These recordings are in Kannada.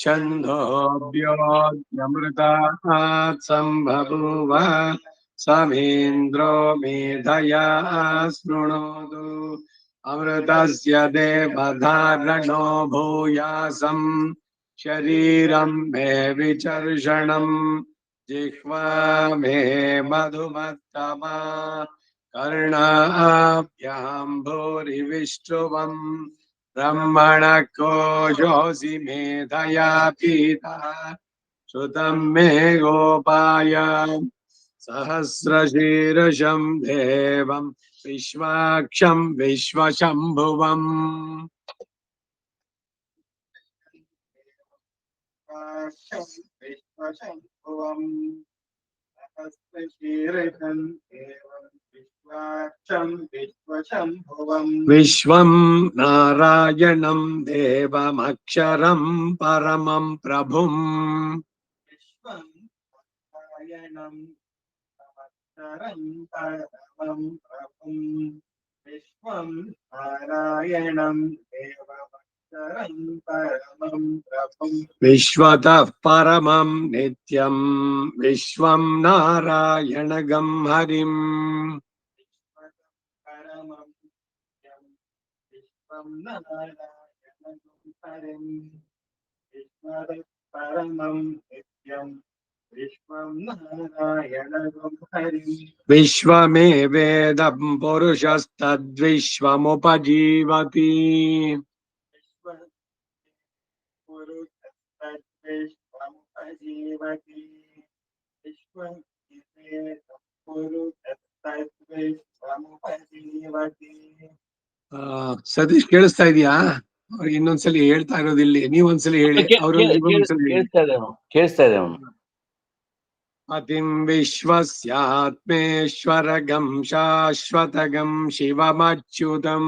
छन्दोऽभ्योऽमृतात् सम्बभूव समेन्द्रो मेधया शृणोतु अमृतस्य देवधारणो भूयासम् शरीरं मे विचर्षणम् जिह्वा मे मधुमत्तमा कर्णाभ्यां भूरिविष्टुवम् ब्रह्मणः कोशोऽसि मेधया पीता श्रुतं मे गोपाय सहस्रशीर्षं देवं विश्वाक्षं विश्वशम्भुवम् विश्वं नारायणं देवमक्षरं परमं प्रभुम् विश्वं नारायणं परमं प्रभुं विश्वतः परमं नित्यं विश्वं नारायणगं हरिम् विश्वमेवेदं पुरुषस्तद्विश्वमुपजीवति ಸತೀಶ್ ಕೇಳಿಸ್ತಾ ಇದೆಯಾ? ಅವ್ರಿಗೆ ಇನ್ನೊಂದ್ಸಲಿ ಹೇಳ್ತಾ ಇರೋದಿಲ್ಲಿ, ನೀವೊಂದ್ಸಲಿ ಹೇಳಿ. ಕೇಳಿಸ್ತಾ ಇದೆ. ಅತಿಂ ವಿಶ್ವಸ್ಯಾತ್ಮೇಶ್ವರಗಂ ಶಾಶ್ವತಗಂ ಶಿವಮಚ್ಯುತಂ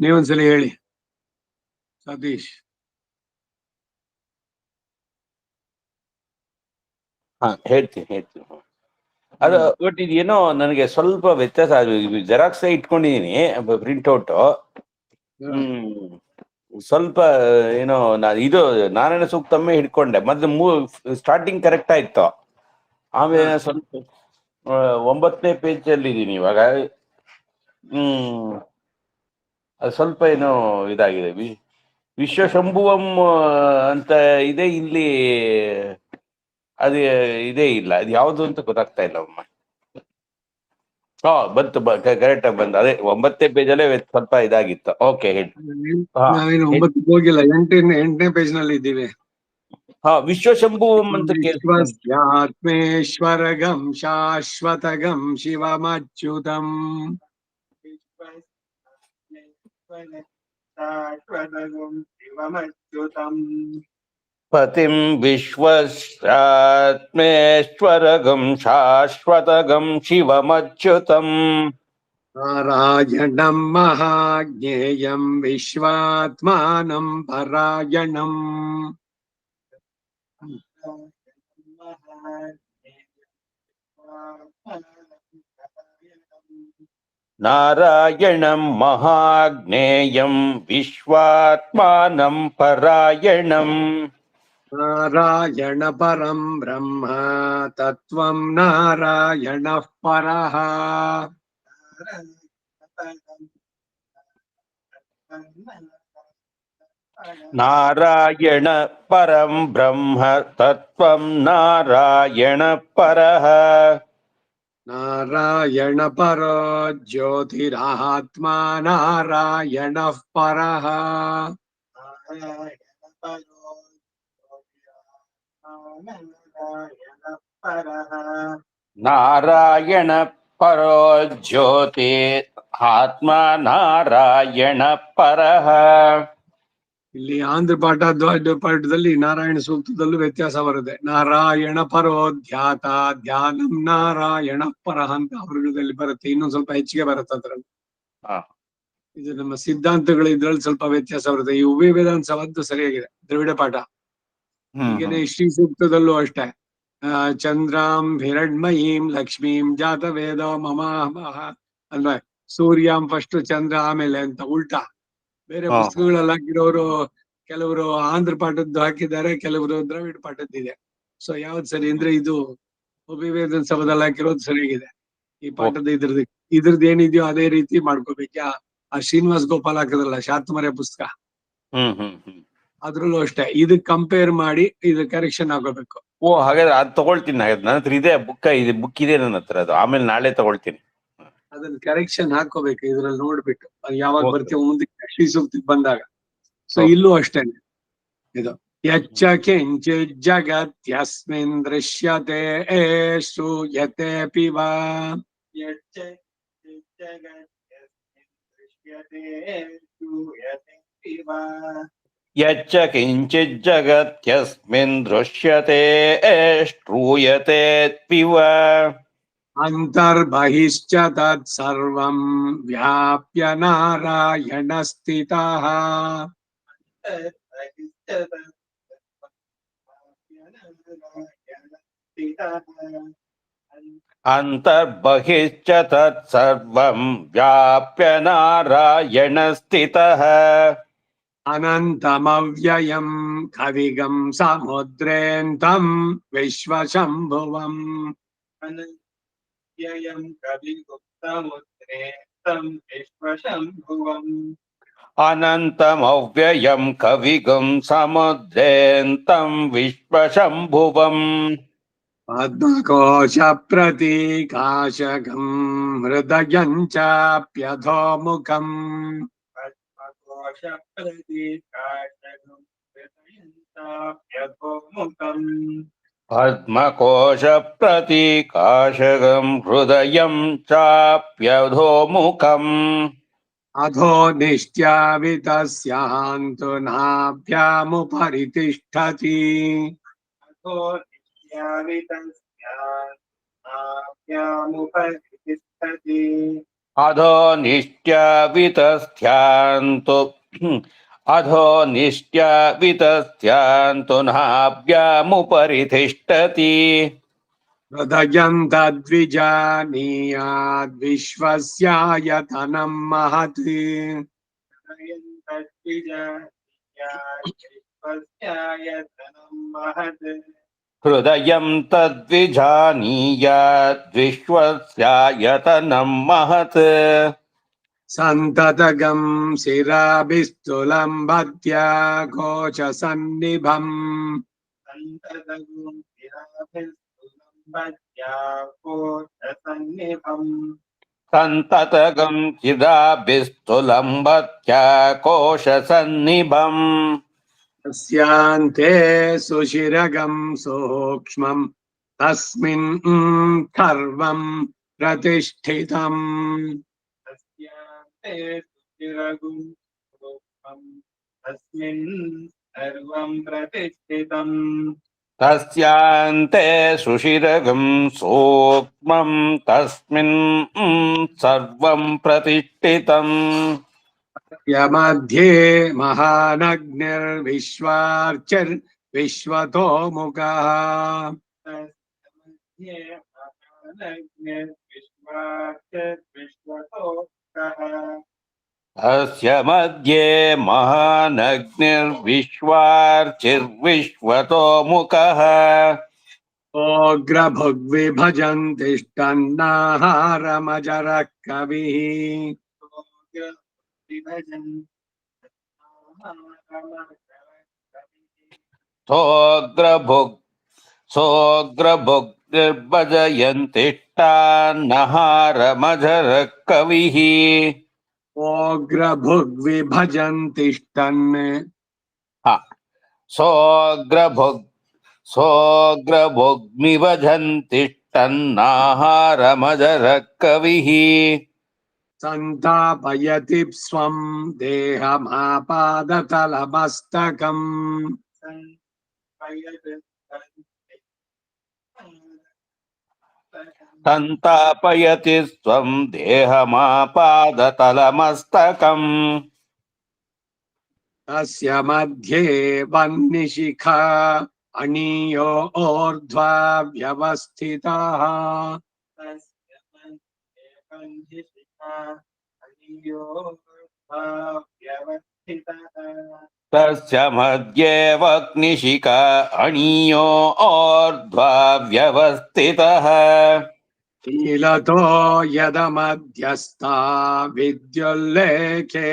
ನೀವೊಂದ್ಸಲಿ ಹೇಳಿ ಸತೀಶ್. ಹೇಳ್ತೀನಿ. ಅದು ಬಟ್ ಇದೇನೋ ನನಗೆ ಸ್ವಲ್ಪ ವ್ಯತ್ಯಾಸ. ಜೆರಾಕ್ಸ್ ಇಟ್ಕೊಂಡಿದೀನಿ ಪ್ರಿಂಟ್ಔಟ್. ಸ್ವಲ್ಪ ಏನೋ ಇದು ನಾರಾಯಣ ಸೂಕ್ತಮ್ಮೆ ಹಿಡ್ಕೊಂಡೆ. ಮೊದ್ಲು ಸ್ಟಾರ್ಟಿಂಗ್ ಕರೆಕ್ಟ್ ಆಯ್ತು, ಆಮೇಲೆ ಸ್ವಲ್ಪ 9ನೇ ಪೇಜ್ ಅಲ್ಲಿ ಇದೀನಿ ಇವಾಗ. ಅದು ಸ್ವಲ್ಪ ಏನೋ ಇದಾಗಿದೆ. ವಿಶ್ವಶಂಭುವಂ ಅಂತ ಇದೆ ಇಲ್ಲಿ, ಅದು ಇದೇ ಇಲ್ಲ. ಅದು ಯಾವುದು ಅಂತ ಗೊತ್ತಾಗ್ತಾ ಇಲ್ಲ ಅಮ್ಮ. ಬಂತು, ಕರೆಕ್ಟ್ ಆಗಿ ಬಂದು. ಅದೇ 9ನೇ ಪೇಜಲ್ಲೇ ಸ್ವಲ್ಪ ಇದಾಗಿತ್ತು. ಓಕೆ, ಹೇಳಿ. ನಾವೇನು 9ಕ್ಕೆ ಹೋಗಿಲ್ಲ, 8ನೇ ಪೇಜ್ ನಲ್ಲಿ ಇದ್ದೀವಿ. ವಿಶ್ವಶಂಭುವಂ ಅಂತ ವಿಶ್ವಸ್ಯಾತ್ಮೇಶ್ವರಗಂ ಶಾಶ್ವತಗಂ ಶಿವಮಚ್ಯುತಂ ಪತಿಂ ವಿಶ್ವಸ್ಯಾತ್ಮೇಶ್ವರಗಂ ಶಾಶ್ವತಗಂ ಶಿವಮಚ್ಯುತಂ ನಾರಾಯಣಂ ಮಹಾಜ್ಞೇಯಂ ವಿಶ್ವಾತ್ಮಾನಂ ಪರಾಯಣಂ ನಾರಾಯಣಂ ಮಹಾಜ್ಞೇಯಂ ವಿಶ್ವಾತ್ಮಾನಂ ಪರಾಯಣಂ ನಾರಾಯಣ ಪರಂ ಬ್ರಹ್ಮ ತತ್ವಂ ನಾರಾಯಣಃ ಪರಃ ನಾರಾಯಣ ಪರಂ ಬ್ರಹ್ಮ ತತ್ವಂ ನಾರಾಯಣ ಪರಃ ನಾರಾಯಣ ಪರೋ ಜ್ಯೋತಿರಾತ್ಮಾ ನಾರಾಯಣಃ ಪರಃ ನಾರಾಯಣ ಪರೋ ಜ್ಯೋತಿ ಆತ್ಮ ನಾರಾಯಣ ಪರಃ. ಇಲ್ಲಿ ಆಂಧ್ರ ಪಾಠ ಪಾಠದಲ್ಲಿ ನಾರಾಯಣ ಸೂಕ್ತದಲ್ಲೂ ವ್ಯತ್ಯಾಸ ಬರುತ್ತೆ. ನಾರಾಯಣ ಪರೋ ಧ್ಯಾತ ಧ್ಯಾನಂ ನಾರಾಯಣ ಪರಃ ಅಂತ ಅವೃಗದಲ್ಲಿ ಬರುತ್ತೆ. ಇನ್ನೊಂದ್ ಸ್ವಲ್ಪ ಹೆಚ್ಚಿಗೆ ಬರುತ್ತೆ ಅದ್ರಲ್ಲಿ. ಇದು ನಮ್ಮ ಸಿದ್ಧಾಂತಗಳು ಇದ್ರಲ್ಲಿ ಸ್ವಲ್ಪ ವ್ಯತ್ಯಾಸ ಬರುತ್ತೆ. ಈ ಉಭಯ ವೇದಾಂತ ಸವದ್ದು ಸರಿಯಾಗಿದೆ, ದ್ರವಿಡ ಪಾಠ. ಹೀಗೇನೆ ಶ್ರೀ ಸೂಕ್ತದಲ್ಲೂ ಅಷ್ಟೇ. ಚಂದ್ರಾಂ ಹಿರಣ್ಮಯೀಂ ಲಕ್ಷ್ಮೀಂ ಜಾತ ವೇದೋ ಮಮ ಅಲ್ವಾ. ಸೂರ್ಯಂ ಫಸ್ಟ್ ಚಂದ್ರ ಆಮೇಲೆ ಅಂತ ಉಲ್ಟಾ. ಬೇರೆ ಹಾ. ಪುಸ್ತಕಗಳಲ್ಲಿ ಹಾಕಿರೋರು ಕೆಲವರು ಆಂಧ್ರ ಪಾಠದ್ದು ಹಾಕಿದ್ದಾರೆ, ಕೆಲವರು ದ್ರಾವಿಡ ಪಾಠದ್ದಿದೆ. ಸೊ ಯಾವ್ದು ಸರಿ ಅಂದ್ರೆ ಇದು ಅಭಿವೇದನ ಸಭದಲ್ಲಿ ಹಾಕಿರೋದು ಸರಿಯಾಗಿದೆ. ಈ ಪಾಠದ ಇದ್ರದ್ದು ಏನಿದೆಯೋ ಅದೇ ರೀತಿ ಮಾಡ್ಕೋಬೇಕು. ಆ ಶ್ರೀನಿವಾಸ್ ಗೋಪಾಲ್ ಹಾಕಿದ್ರಲ್ಲ ಶಾತಮರ್ಯ ಪುಸ್ತಕ, ಹ್ಮ್ ಹ್ಮ್ ಹ್ಮ್. ಅದ್ರಲ್ಲೂ ಅಷ್ಟೇ ಇದಕ್ ಕಂಪೇರ್ ಮಾಡಿ ಇದು ಕರೆಕ್ಷನ್ ಆಗೋಬೇಕು. ಓ ಹಾಗಾದ್ರೆ ಅದ್ ತಗೊಳ್ತೀನಿ. ಹಾಗಾದ್ರೆ ನನ್ನ ಹತ್ರ ಇದೆ ಬುಕ್ ಇದೆ ನನ್ನ ಹತ್ರ. ಅದು ಆಮೇಲೆ ನಾಳೆ ತಗೊಳ್ತೀನಿ. ಅದನ್ನ ಕರೆಕ್ಷನ್ ಹಾಕೋಬೇಕು ಇದ್ರಲ್ಲಿ ನೋಡ್ಬಿಟ್ಟು, ಅದು ಯಾವಾಗ Okay. ಬರ್ತೀವಿ ಮುಂದಕ್ಕೆ ಶ್ರೀ ಸೂಕ್ತಿಗೆ ಬಂದಾಗ. So Okay. ಇಲ್ಲೂ ಅಷ್ಟೇನೆ ಇದು ಯಚ್ಚ ಕಿಂಚಿತ್ ಜಗತ್ಯಸ್ಮಿನ್ ದೃಶ್ಯತೆ ಶ್ರೂಯತೆ ಪಿವ. ಯಚ್ಚ ಜಗತ್ಯಸ್ಮಿನ್ ದೃಶ್ಯತೆ ಶ್ರೂಯತೆ ಪಿವ. ಯಚ್ಚ ಕಿಂಚಿತ್ ಜಗತ್ಯಸ್ಮಿನ್ ದೃಶ್ಯತೆ ಶ್ರೂಯತೆ ಪಿವ. ಅಂತರ್ಬಹಿಶ್ಚ ತತ್ ಸರ್ವಂ ವ್ಯಾಪ್ಯ ನಾರಾಯಣ ಸ್ಥಿತಃ. ಅಂತರ್ಬಹಿಶ್ಚ ತತ್ ಸರ್ವಂ ವ್ಯಾಪ್ಯ ನಾರಾಯಣ ಸ್ಥಿತಃ. ಅನಂತಮವ್ಯಯಂ ಕವಿಗಂ ಸಮುದ್ರೇಂತಂ ವಿಶ್ವಶಂಭುವಂ. ಅನಂತ್ಯಯಂ ಕವಿಗುಪ್ತಮುದ್ರೇ ತಂ ವಿಶ್ವಶಂಭುವಂ. ಅನಂತಮವ್ಯಯಂ ಕವಿಗುಂ ಸಮುದ್ರೇಂತಂ ವಿಶ್ವಶಂಭುವಂ. ಪದ್ಮಕೋಶ ಪ್ರತೀಕಾಶಕಂ ಹೃದಯಂ ಚಾಪ್ಯಧೋಮುಖಂ. ಪದ್ಮಕೋಶ ಪ್ರತೀಕಾಶಕಂ ಹೃದಯಂ ಚಾಪ್ಯಧೋಮುಖಂ. ಪದ್ಮಕೋಶ ಪ್ರತೀಕಾಶಕಂ ಹೃದಯಂ ಚಾಪ್ಯಧೋಮುಖಂ. ಅಧೋ ನಿಶ್ಚಾವಿತಸ್ಯಾಂತು ನಾಭ್ಯಾಮುಪರಿ ತಿಷ್ಠತಿ. ಅಧೋ ನಿಶ್ಯಾವಿತಸ್ಯಾನಾಭ್ಯಾಮುಪರಿ ತಿಷ್ಠತಿ. ಅಧೋ ನಿಶ್ಚಾವಿತಸ್ಥ್ಯಾಂತು ಅಧೋ ನಿಶ್ಚಾವಿತಸ್ಥ್ಯಾಂತು ನಾಭ್ಯಾಮುಪರಿ ತಿಷ್ಠತಿ. ಹೃದಯಂ ತದ್ವಿಜಾನೀಯಾದ್ ವಿಶ್ವಸ್ಯಾಯತನಂ ಮಹತ್. ಹೃದಯಂ ತದ್ವಿಜಾನೀಯಾದ್ ವಿಶ್ವಸ್ಯಾಯತನಂ ಮಹತ್. ಹೃದಯಂ ತದ್ವಿಜಾನೀಯಾದ್ ವಿಶ್ವಸ್ಯಾಯತನಂ ಮಹತ್. ಸಂತತಗಂ ಶಿರಾಭಿಸ್ತುಲಂ ಭತ್ಯ ಕೋಶ ಸನ್ನಿಭಂ. ಸಂತತಗುಂ ಶಿರಾಭಿಸ್ತುಲಂ ಭತ್ಯ ಕೋಶ ಸನ್ನಿಭಂ. ಸಂತತಗಂ ಚಿದಾಭಿಸ್ತುಲಂ ಭತ್ಯ ಕೋಶ ಸನ್ನಿಭಂ. ತಸ್ಯಾಂತೆ ಸುಶಿರಗಂ ಸೂಕ್ಷ್ಮಂ ತಸ್ಮಿನ್ ಸರ್ವಂ ಪ್ರತಿಷ್ಠಿತಂ. ತಸ್ಯಾಂತೆ ಸುಚಿರಗುಂ ಸೂಕ್ಷ್ಮಂ ತಸ್ಮಿನ್ ಸರ್ವಂ ಪ್ರತಿಷ್ಠಿತಂ. ತಸ್ಯಾಂತೆ ಸುಶಿರಗಂ ಸೂಕ್ಷ್ಮಂ ತಸ್ಮಿನ್ ಸರ್ವಂ ಪ್ರತಿಷ್ಠಿತಂ. ಯಮಧ್ಯೆ ಮಹಾನಗ್ನಿರ್ವಿಶ್ವಾರ್ಚಿರ್ ವಿಶ್ವತೋ ಮುಖಃ. ತಸ್ಯ ವಿಶ್ವತೋಃ. ಅಸ್ಯ ಮಧ್ಯೆ ಮಹಾನಗ್ನಿರ್ವಿಶ್ವಾರ್ಚಿರ್ವಿಶ್ವತೋ ಮುಖಃ. ಓಗ್ರಭುಗ್ವಿಭಜಂತಿಷ್ಟನ್ನಾಹಾರಮಜರಃ ಕವಿಃ. ಸೋಗ್ರಭುಗ್ ನಿರ್ಭಜಯಂತಿಷ್ಟಾನ್ನಹಾರಮಜರಃ ಕವಿಃ. ಓಗ್ರಭುಗ್ವಿಭಜಂತಿಷ್ಟನ್. ಸೋಗ್ರಭುಗ್ನಿಭಜಂತಿಷ್ಟನ್ನಾಹಾರಮಜರಃ ಕವಿಃ. ಸಂತಾಪಯತಿ ಸ್ವಂ ದೇಹಮಾಪಾದತಲಮಸ್ತಕಂ. ಸಂತಾಪಯತಿ ಸ್ವಂ ದೇಹಮಾಪಾದತಲಮಸ್ತಕಂ. ತಸ್ಯ ಮಧ್ಯೆ ವನ್ನಿಶಿಖಾ ಅಣೀಯೋ ಊರ್ಧ್ವಾ ವ್ಯವಸ್ಥಿತಃ. व्यवस्थितः तस्य मध्येऽवग्निशिखा अणीयो ऊर्ध्वा व्यवस्थितः नीलतो यदमध्यस्था विद्युल्लेखे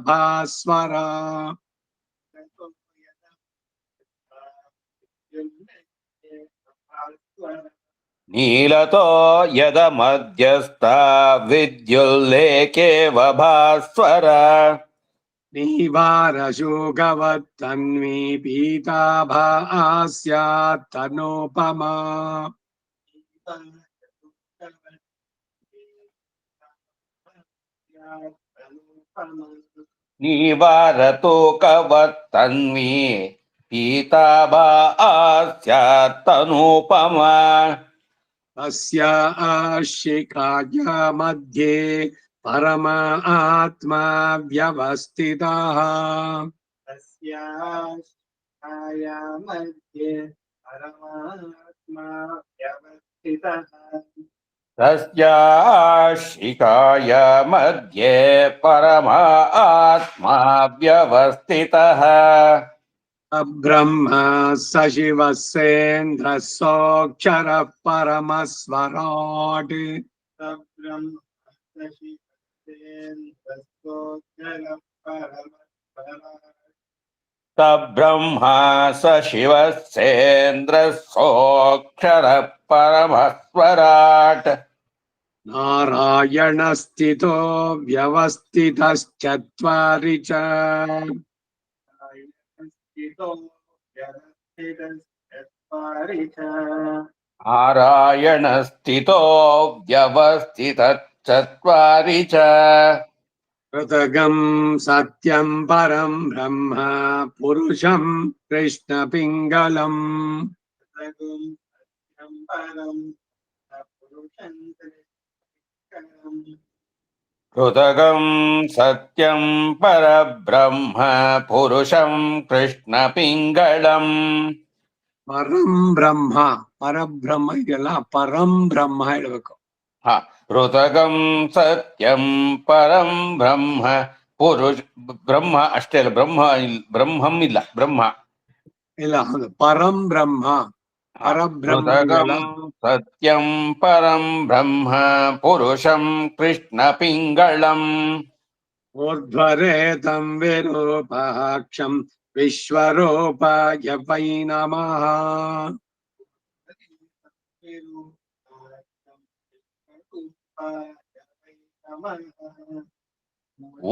भास्वरा नीलतो यदमध्यस्था विद्युल्लेखेव भास्वर नीवारशोगवत्तन्वी पीताभास्यात् तनोपमा नीवारतोकवत्तन्वी पीताभा स्यात्तनूपमा तस्याशिखाया मध्ये परमात्मा व्यवस्थितः तस्याया मध्ये परमात्मा व्यवस्थितः तस्याशिखाय मध्ये परमात्मा व्यवस्थितः ब्रह्म स शिवसेन्द्रः सोऽक्षरः परमस्वराट् सब्रह्मा स शिवस्येन्द्रः सोऽक्षरः परमस्वराट् नारायणस्थितो व्यवस्थितश्चत्वारि च नारायणस्थितो व्यवस्थितश्चत्वारि च कृतगं सत्यं परं ब्रह्म पुरुषं कृष्णपिङ्गलम् कृतगं सत्यं परब्रह्म पुरुषं कृष्णपिङ्गलम् परं ಬ್ರಹ್ಮ ಪರಬ್ರಹ್ಮ ಇದೆಯಲ್ಲ ಪರಂ ಬ್ರಹ್ಮ ಹೇಳ್ಬೇಕು. ಹ ಋತಗಂ ಸತ್ಯಂ ಪರಂ ಬ್ರಹ್ಮ ಪುರುಷ ಬ್ರಹ್ಮ ಅಷ್ಟೇ ಅಲ್ಲ, ಬ್ರಹ್ಮಂ ಇಲ್ಲ, ಬ್ರಹ್ಮ ಇಲ್ಲ, ಹೌದು, ಪರಂ ಬ್ರಹ್ಮ ಪರಬ್ರಹ್ಮ ಋತಗಂ ಇದೆಯಲ್ಲ. ಸತ್ಯಂ ಪರಂ ಬ್ರಹ್ಮ ಪುರುಷಂ ಕೃಷ್ಣ ಪಿಂಗಳಂ ಊರ್ಧ್ವರೇತಂ ವಿರೂಪಾಕ್ಷಂ ವಿಶ್ವರೂಪಾಯ ವೈ ನಮಃ.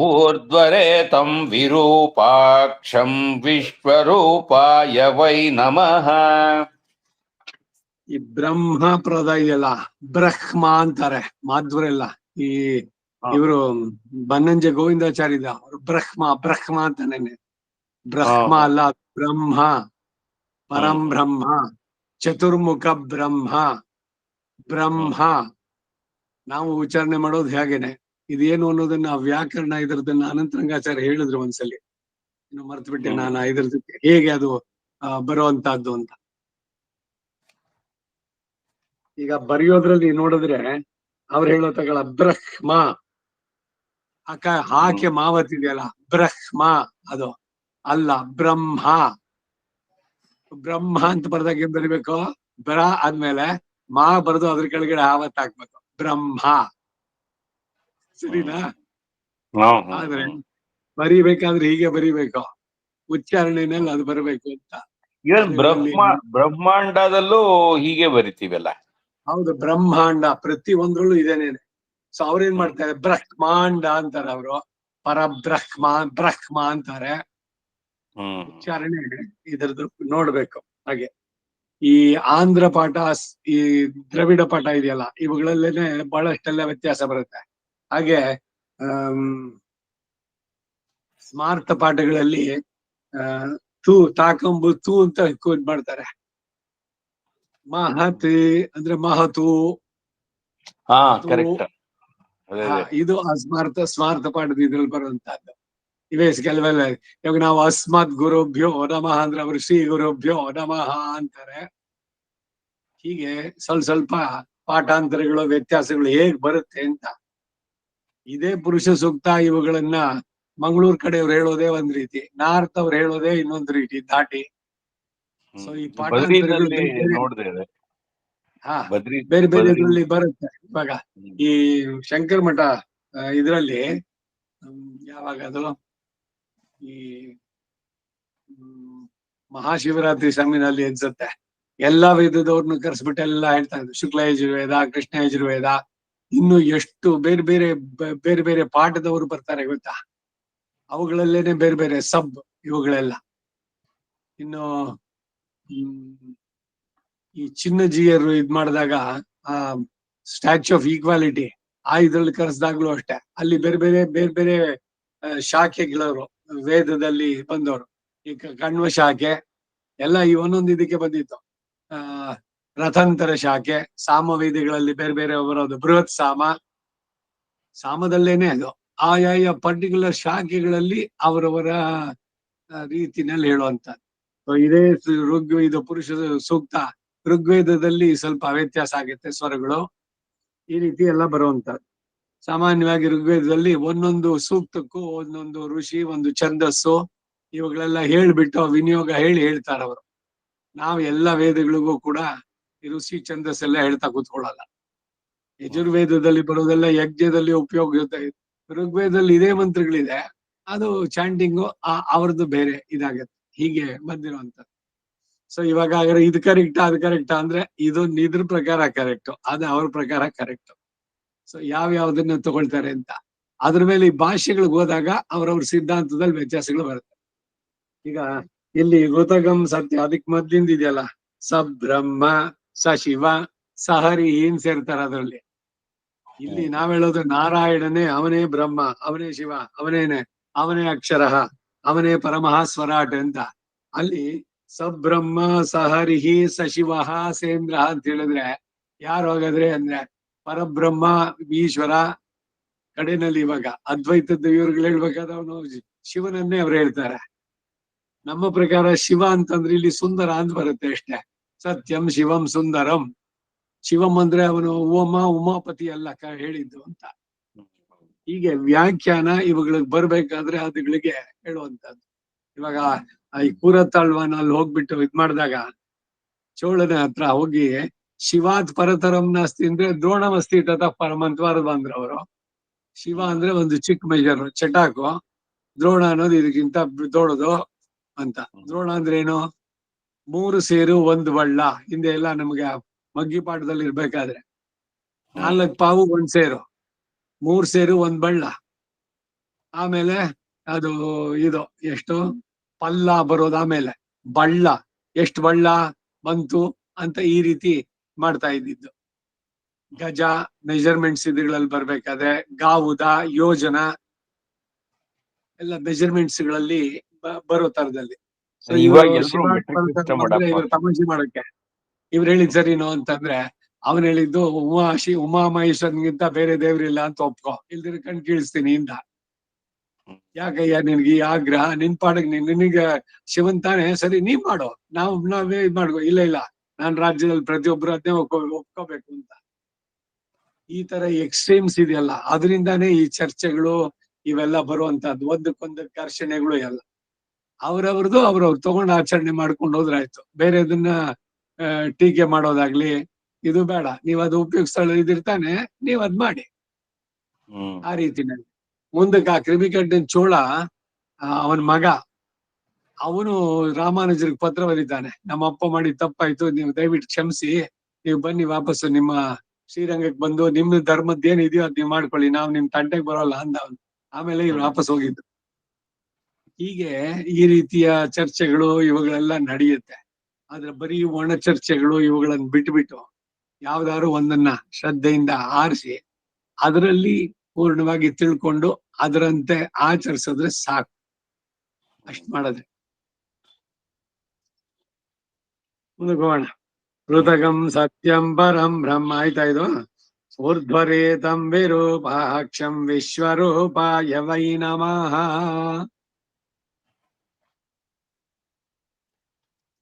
ಊರ್ಧ್ವರೇತಂ ವಿರೂಪಾಕ್ಷಂ ವಿಶ್ವರೂಪಾಯ ವೈ ನಮಃ. ಈ ಬ್ರಹ್ಮ ಪದ ಇದೆಯಲ್ಲ, ಬ್ರಹ್ಮ ಅಂತಾರೆ ಮಾಧ್ವರೆಲ್ಲ. ಈ ಇವರು ಬನ್ನಂಜೆ ಗೋವಿಂದಾಚಾರ್ಯ ಇದ್ದ, ಅವರು ಬ್ರಹ್ಮ ಬ್ರಹ್ಮ ಅಂತಾನೇನೆ. ಬ್ರಹ್ಮ ಅಲ್ಲ, ಬ್ರಹ್ಮ, ಪರಂ ಬ್ರಹ್ಮ, ಚತುರ್ಮುಖ ಬ್ರಹ್ಮ, ಬ್ರಹ್ಮ. ನಾವು ಉಚ್ಚಾರಣೆ ಮಾಡೋದು ಹೇಗೇನೆ. ಇದೇನು ಅನ್ನೋದನ್ನ ವ್ಯಾಕರಣ ಇದ್ರದನ್ನ ಅನಂತರಂಗಾಚಾರ್ಯ ಹೇಳಿದ್ರು ಒಂದ್ಸಲಿ, ಇನ್ನು ಮರ್ತು ಬಿಟ್ಟೆ ನಾನು ಇದ್ರದಕ್ಕೆ ಹೇಗೆ ಅದು ಬರುವಂತಹದ್ದು ಅಂತ. ಈಗ ಬರೆಯೋದ್ರಲ್ಲಿ ನೋಡಿದ್ರೆ ಅವ್ರು ಹೇಳೋ ತಗಳ ಬ್ರಹ್ಮ ಹಾಕೆ ಮಾವತ್ತಿದೆಯಲ್ಲ, ಬ್ರಹ್ಮ ಅದು ಅಲ್ಲ, ಬ್ರಹ್ಮ. ಬ್ರಹ್ಮ ಅಂತ ಬರ್ದಾಗ ಏನ್ ಬರಿಬೇಕು? ಬ್ರ ಆದ್ಮೇಲೆ ಮಾ ಬರೆದು ಅದ್ರ ಕೆಳಗಡೆ ಆವತ್ ಹಾಕ್ಬೇಕು, ಬ್ರಹ್ಮ. ಸರಿನಾ? ಆದ್ರೆ ಬರಿಬೇಕಾದ್ರೆ ಹೀಗೆ ಬರಿಬೇಕು, ಉಚ್ಚಾರಣೆನಲ್ಲಿ ಅದು ಬರಬೇಕು ಅಂತ. ಇವನ್ ಬ್ರಹ್ಮಾಂಡದಲ್ಲೂ ಹೀಗೆ ಬರಿತೀವಲ್ಲ. ಹೌದು, ಬ್ರಹ್ಮಾಂಡ ಪ್ರತಿ ಒಂದ್ರಲ್ಲೂ ಇದೇನೇನೆ. ಸೊ ಅವ್ರೇನ್ ಮಾಡ್ತಾರೆ, ಬ್ರಹ್ಮಾಂಡ ಅಂತಾರೆ ಅವರು, ಪರಬ್ರಹ್ಮ ಬ್ರಹ್ಮ ಅಂತಾರೆ. ಉಚ್ಚಾರಣೆ ಇದ್ರದ್ದು ನೋಡ್ಬೇಕು. ಹಾಗೆ ಈ ಆಂಧ್ರ ಪಾಠ, ಈ ದ್ರವಿಡ ಪಾಠ ಇದೆಯಲ್ಲ, ಇವುಗಳಲ್ಲೇನೆ ಬಹಳಷ್ಟೆಲ್ಲ ವ್ಯತ್ಯಾಸ ಬರುತ್ತೆ. ಹಾಗೆ ಸ್ಮಾರ್ಥ ಪಾಠಗಳಲ್ಲಿ ತೂ ತಾಕಂಬು ತೂ ಅಂತ ಮಾಡ್ತಾರೆ. ಮಹತ್ ಅಂದ್ರೆ ಮಹತು. ಇದು ಸ್ಮಾರ್ಥ ಪಾಠದ ಇದ್ರಲ್ಲಿ ಬರುವಂತಹದ್ದು. ಇವೇ ಕೆಲವೆಲ್ಲ. ಇವಾಗ ನಾವು ಅಸ್ಮತ್ ಗುರುಭ್ಯೋ ನಮಃ ಅಂದ್ರೆ ಅವರು ಶ್ರೀ ಗುರುಭ್ಯೋ ನಮಃ ಅಂತಾರೆ. ಹೀಗೆ ಸ್ವಲ್ಪ ಸ್ವಲ್ಪ ಪಾಠಾಂತರಗಳು ವ್ಯತ್ಯಾಸಗಳು ಹೇಗ್ ಬರುತ್ತೆ ಅಂತ. ಇದೇ ಪುರುಷ ಸೂಕ್ತ ಇವುಗಳನ್ನ ಮಂಗಳೂರ್ ಕಡೆಯವ್ರು ಹೇಳೋದೇ ಒಂದ್ ರೀತಿ, ನಾರ್ತ್ ಅವ್ರು ಹೇಳೋದೇ ಇನ್ನೊಂದ್ ರೀತಿ ದಾಟಿ. ಸೊ ಈ ಪಾಠಾಂತರಗಳು ಬದ್ರಿನಲ್ಲಿ ಬೇರೆ ಬೇರೆ, ನೋಡಿದೆ ಹಾ ಬದ್ರಿ ಬೇರೆ ಬೇರೆ ಬದ್ರಿ ಇದ್ರಲ್ಲಿ ಬರುತ್ತೆ. ಇವಾಗ ಹ್ಮ್. ಈ ಶಂಕರ ಮಠ ಇದ್ರಲ್ಲಿ ಯಾವಾಗ ಅದು ಈ ಮಹಾಶಿವರಾತ್ರಿ ಸಮಯದಲ್ಲಿ ಅನ್ಸುತ್ತೆ, ಎಲ್ಲಾ ವೇದದವ್ರನ್ನ ಕರೆಸ್ಬಿಟ್ಟು ಎಲ್ಲ ಹೇಳ್ತಾ ಇದ್ರು. ಶುಕ್ಲ ಯಜುರ್ವೇದ, ಕೃಷ್ಣ ಯಜುರ್ವೇದ, ಇನ್ನು ಎಷ್ಟು ಬೇರೆ ಬೇರೆ ಬೇರೆ ಬೇರೆ ಪಾಠದವರು ಬರ್ತಾರೆ ಗೊತ್ತಾ. ಅವುಗಳಲ್ಲೇನೆ ಬೇರೆ ಬೇರೆ ಸಬ್ ಇವುಗಳೆಲ್ಲ. ಇನ್ನು ಈ ಚಿನ್ನಜಿಯರು ಇದ್ ಮಾಡಿದಾಗ ಆ ಸ್ಟ್ಯಾಚ್ಯೂ ಆಫ್ ಈಕ್ವಾಲಿಟಿ ಆ ಇದ್ರಲ್ಲಿ ಕರೆಸ್ದಾಗ್ಲೂ ಅಷ್ಟೇ, ಅಲ್ಲಿ ಬೇರೆ ಬೇರೆ ಬೇರೆ ಬೇರೆ ಶಾಖೆಗಳವರು ವೇದದಲ್ಲಿ ಬಂದವರು. ಈ ಕಣ್ವ ಶಾಖೆ ಎಲ್ಲ ಈ ಒಂದೊಂದು ಇದಕ್ಕೆ ಬಂದಿತ್ತು. ಆ ರಥಾಂತರ ಶಾಖೆ, ಸಾಮವೇದಿಗಳಲ್ಲಿ ಬೇರೆ ಬೇರೆ ಬರೋದು, ಬೃಹತ್ ಸಾಮದಲ್ಲೇನೆ ಅದು ಆಯಾಯ ಪರ್ಟಿಕ್ಯುಲರ್ ಶಾಖೆಗಳಲ್ಲಿ ಅವರವರ ರೀತಿನಲ್ಲಿ ಹೇಳುವಂತ. ಇದೇ ಋಗ್ವೇದ ಪುರುಷ ಸೂಕ್ತ, ಋಗ್ವೇದದಲ್ಲಿ ಸ್ವಲ್ಪ ವ್ಯತ್ಯಾಸ ಆಗುತ್ತೆ ಸ್ವರಗಳು, ಈ ರೀತಿ ಎಲ್ಲ ಬರುವಂತದ್ದು. ಸಾಮಾನ್ಯವಾಗಿ ಋಗ್ವೇದದಲ್ಲಿ ಒಂದೊಂದು ಸೂಕ್ತಕ್ಕೂ ಒಂದೊಂದು ಋಷಿ, ಒಂದು ಛಂದಸ್ಸು ಇವುಗಳೆಲ್ಲ ಹೇಳ್ಬಿಟ್ಟು ವಿನಿಯೋಗ ಹೇಳ್ತಾರ ಅವರು. ನಾವು ಎಲ್ಲ ವೇದಗಳಿಗೂ ಕೂಡ ಈ ಋಷಿ ಛಂದಸ್ಸೆಲ್ಲ ಹೇಳ್ತಾ ಕೂತ್ಕೊಳ್ಳಲ್ಲ. ಯಜುರ್ವೇದದಲ್ಲಿ ಬರೋದೆಲ್ಲ ಯಜ್ಞದಲ್ಲಿ ಉಪಯೋಗ ಇರುತ್ತೆ. ಋಗ್ವೇದದಲ್ಲಿ ಇದೇ ಮಂತ್ರಗಳಿದೆ, ಅದು ಚಾಂಟಿಂಗು ಅವ್ರದ್ದು ಬೇರೆ ಇದಾಗತ್ತೆ. ಹೀಗೆ ಬಂದಿರುವಂತದ್ದು. ಸೊ ಇವಾಗ ಹಾಗಾದ್ರೆ ಇದು ಕರೆಕ್ಟಾ ಅದು ಕರೆಕ್ಟಾ ಅಂದ್ರೆ ಇದ್ರ ಪ್ರಕಾರ ಕರೆಕ್ಟ್, ಅದು ಅವ್ರ ಪ್ರಕಾರ ಕರೆಕ್ಟ್. ಸೊ ಯಾವ್ದನ್ನ ತಗೊಳ್ತಾರೆ ಅಂತ ಅದ್ರ ಮೇಲೆ ಈ ಭಾಷೆಗಳಿಗೆ ಹೋದಾಗ ಅವ್ರವ್ರ ಸಿದ್ಧಾಂತದಲ್ಲಿ ವ್ಯತ್ಯಾಸಗಳು ಬರುತ್ತೆ. ಈಗ ಇಲ್ಲಿ ಋತಗಂ ಸತ್ಯ, ಅದಕ್ ಮೊದ್ಲಿಂದ ಇದೆಯಲ್ಲ, ಸ ಬ್ರಹ್ಮ ಸ ಶಿವ ಸ ಹರಿ ಏನ್ ಸೇರ್ತಾರ ಅದ್ರಲ್ಲಿ. ಇಲ್ಲಿ ನಾವ್ ಹೇಳೋದು ನಾರಾಯಣನೇ, ಅವನೇ ಬ್ರಹ್ಮ, ಅವನೇ ಶಿವ, ಅವನೇ ಅಕ್ಷರ, ಅವನೇ ಪರಮಃ ಸ್ವರಾಟ್ ಅಂತ. ಅಲ್ಲಿ ಸಬ್ರಹ್ಮ ಸಹರಿಹಿ ಸಶಿವ ಸೇಂದ್ರ ಅಂತ ಹೇಳಿದ್ರೆ ಯಾರು ಹೋಗಾದ್ರೆ ಅಂದ್ರೆ ಪರಬ್ರಹ್ಮ ಈಶ್ವರ. ಕಡೆನಲ್ಲಿ ಇವಾಗ ಅದ್ವೈತದ ಇವ್ರುಗಳು ಹೇಳ್ಬೇಕಾದ್ರೆ ಅವನು ಶಿವನನ್ನೇ ಅವ್ರು ಹೇಳ್ತಾರೆ. ನಮ್ಮ ಪ್ರಕಾರ ಶಿವ ಅಂತಂದ್ರೆ ಇಲ್ಲಿ ಸುಂದರ ಅಂತ ಬರುತ್ತೆ ಅಷ್ಟೇ. ಸತ್ಯಂ ಶಿವಂ ಸುಂದರಂ. ಶಿವಂ ಅಂದ್ರೆ ಅವನು ಉಮಾಪತಿ ಅಲ್ಲ ಹೇಳಿದ್ದು ಅಂತ. ಹೀಗೆ ವ್ಯಾಖ್ಯಾನ ಇವುಗಳಿಗೆ ಬರ್ಬೇಕಾದ್ರೆ ಅದುಗಳಿಗೆ ಹೇಳುವಂತದ್ದು. ಇವಾಗ ಈ ಕೂರತಾಳ್ವನಲ್ಲಿ ಹೋಗ್ಬಿಟ್ಟು ಇದ್ ಮಾಡಿದಾಗ ಚೋಳನ ಹತ್ರ ಹೋಗಿ ಶಿವಾತ್ ಪರತರಂ ನಾಸ್ತಿ ಅಂದ್ರೆ ದ್ರೋಣಮಸ್ತಿ ತಥ ಪರಮಂತ್ವಾರ ಬಂದ್ರು ಅವರು. ಶಿವ ಅಂದ್ರೆ ಒಂದು ಚಿಕ್ಕ ಮೆಜರ್ ಚಟಾಕು, ದ್ರೋಣ ಅನ್ನೋದು ಇದಕ್ಕಿಂತ ದೊಡ್ಡದು ಅಂತ. ದ್ರೋಣ ಅಂದ್ರೆ ಏನು? 3 ಸೇರು 1 ಬಳ್ಳ. ಹಿಂದೆ ಎಲ್ಲ ನಮ್ಗೆ ಮಗ್ಗಿ ಪಾಠದಲ್ಲಿ ಇರ್ಬೇಕಾದ್ರೆ 4 ಪಾವು 1 ಸೇರು, 3 ಸೇರು 1 ಬಳ್ಳ. ಆಮೇಲೆ ಅದು ಇದು ಎಷ್ಟು ಪಲ್ಲ ಬರೋದು, ಆಮೇಲೆ ಬಳ್ಳ ಎಷ್ಟು ಬಳ್ಳ ಬಂತು ಅಂತ ಈ ರೀತಿ ಮಾಡ್ತಾ ಇದ್ದಿದ್ದು. ಗಜ ಮೆಜರ್ಮೆಂಟ್ಸ್ ಇದ್ರಲ್ಲಿ ಬರ್ಬೇಕಾದ್ರೆ ಗಾವುದ ಯೋಜನ ಎಲ್ಲ ಮೆಜರ್ಮೆಂಟ್ಸ್ ಗಳಲ್ಲಿ ಬರೋ ತರದಲ್ಲಿ. ಸೊ ಇವರು ಇವಾಗ ಎಲ್ರು ಶಿವ ಮೆಟ್ರಿಕ್ ಸಿಸ್ಟಮ್ ಅಂದ್ರೆ ಅಡಾಪ್ಟ್ ಇವ್ರು ಮಾಡ್ತಾರೆ. ತಮಾಷೆ ಮಾಡಕ್ಕೆ ಇವ್ರು ಹೇಳಿದ್ ಸರಿನೋ ಅಂತಂದ್ರೆ ಅವನ್ ಹೇಳಿದ್ದು ಉಮಾ ಮಹೇಶ್ವರನ್ಗಿಂತ ಬೇರೆ ದೇವ್ರಿಲ್ಲ ಅಂತ ಒಪ್ಕೊ, ಇಲ್ದಿರ ಕಣ್ ಕೀಳಿಸ್ತೀನಿ ಇಂದ. ಯಾಕಯ್ಯ ನಿನ್ಗೆ ಈ ಆಗ್ರಹ? ನಿನ್ ಪಾಡಕ್ ನಿನಗೆ ಶಿವನ್ ತಾನೆ ಸರಿ, ನೀವ್ ಮಾಡೋ, ನಾವೇ ಇದ್ ಮಾಡ್ಕೋ. ಇಲ್ಲ ನಾನ್ ರಾಜ್ಯದಲ್ಲಿ ಪ್ರತಿಯೊಬ್ರು ಅದನ್ನೇ ಒಪ್ಕೋಬೇಕು ಅಂತ. ಈ ತರ ಎಕ್ಸ್ಟ್ರೀಮ್ಸ್ ಇದೆಯಲ್ಲ, ಅದರಿಂದಾನೇ ಈ ಚರ್ಚೆಗಳು ಇವೆಲ್ಲ ಬರುವಂತದ್ದು, ಒಂದಕ್ಕೊಂದು ಘರ್ಷಣೆಗಳು ಎಲ್ಲ. ಅವ್ರವ್ರದ್ದು ಅವ್ರವ್ರು ತಗೊಂಡು ಆಚರಣೆ ಮಾಡ್ಕೊಂಡು ಹೋದ್ರಾಯ್ತು. ಬೇರೆ ಅದನ್ನ ಟೀಕೆ ಮಾಡೋದಾಗ್ಲಿ ಇದು ಬೇಡ. ನೀವ್ ಅದು ಉಪಯೋಗಿಸ್ತಾ ಇದಿರ್ತಾನೆ, ನೀವ್ ಅದ್ ಮಾಡಿ. ಆ ರೀತಿನಲ್ಲಿ ಮುಂದಕ್ಕೆ ಆ ಕ್ರಿಮಿಕಂಠನ್ ಚೋಳ ಅವನ ಮಗ ಅವನು ರಾಮಾನುಜರಿಗೆ ಪತ್ರ ಬರೀತಾನೆ, ನಮ್ಮ ಅಪ್ಪ ಮಾಡಿ ತಪ್ಪಾಯ್ತು, ನೀವು ದಯವಿಟ್ಟು ಕ್ಷಮಿಸಿ, ನೀವು ಬನ್ನಿ ವಾಪಸ್ಸು ನಿಮ್ಮ ಶ್ರೀರಂಗಕ್ಕೆ ಬಂದು ನಿಮ್ ಧರ್ಮದ ಏನ್ ಇದೆಯೋ ಅದ್ ನೀವು ಮಾಡ್ಕೊಳ್ಳಿ, ನಾವು ನಿಮ್ ತಂಟೆಗೆ ಬರೋಲ್ಲ ಅಂದ ಅವನು. ಆಮೇಲೆ ಇವ್ರು ವಾಪಸ್ ಹೋಗಿದ್ದು. ಹೀಗೆ ಈ ರೀತಿಯ ಚರ್ಚೆಗಳು ಇವುಗಳೆಲ್ಲ ನಡೆಯುತ್ತೆ. ಆದ್ರೆ ಬರೀ ಒಣ ಚರ್ಚೆಗಳು ಇವುಗಳನ್ನ ಬಿಟ್ಬಿಟ್ಟು ಯಾವ್ದಾದ್ರು ಒಂದನ್ನ ಶ್ರದ್ಧೆಯಿಂದ ಆರಿಸಿ ಅದರಲ್ಲಿ ಪೂರ್ಣವಾಗಿ ತಿಳ್ಕೊಂಡು ಅದರಂತೆ ಆಚರಿಸಿದ್ರೆ ಸಾಕು. ಅಷ್ಟ್ ಮಾಡಿದ್ರೆ ಮುಂದಕ್ಕೆ ಹೋಗೋಣ. ಋತಗಂ ಸತ್ಯಂ ಪರಂ ಬ್ರಹ್ಮ ಆಯ್ತಾ ಇದು. ಊರ್ಧ್ವರೇತಂ ವಿರೂಪಾಕ್ಷಂ ವಿಶ್ವರೂಪಾಯ ವೈ ನಮಃ.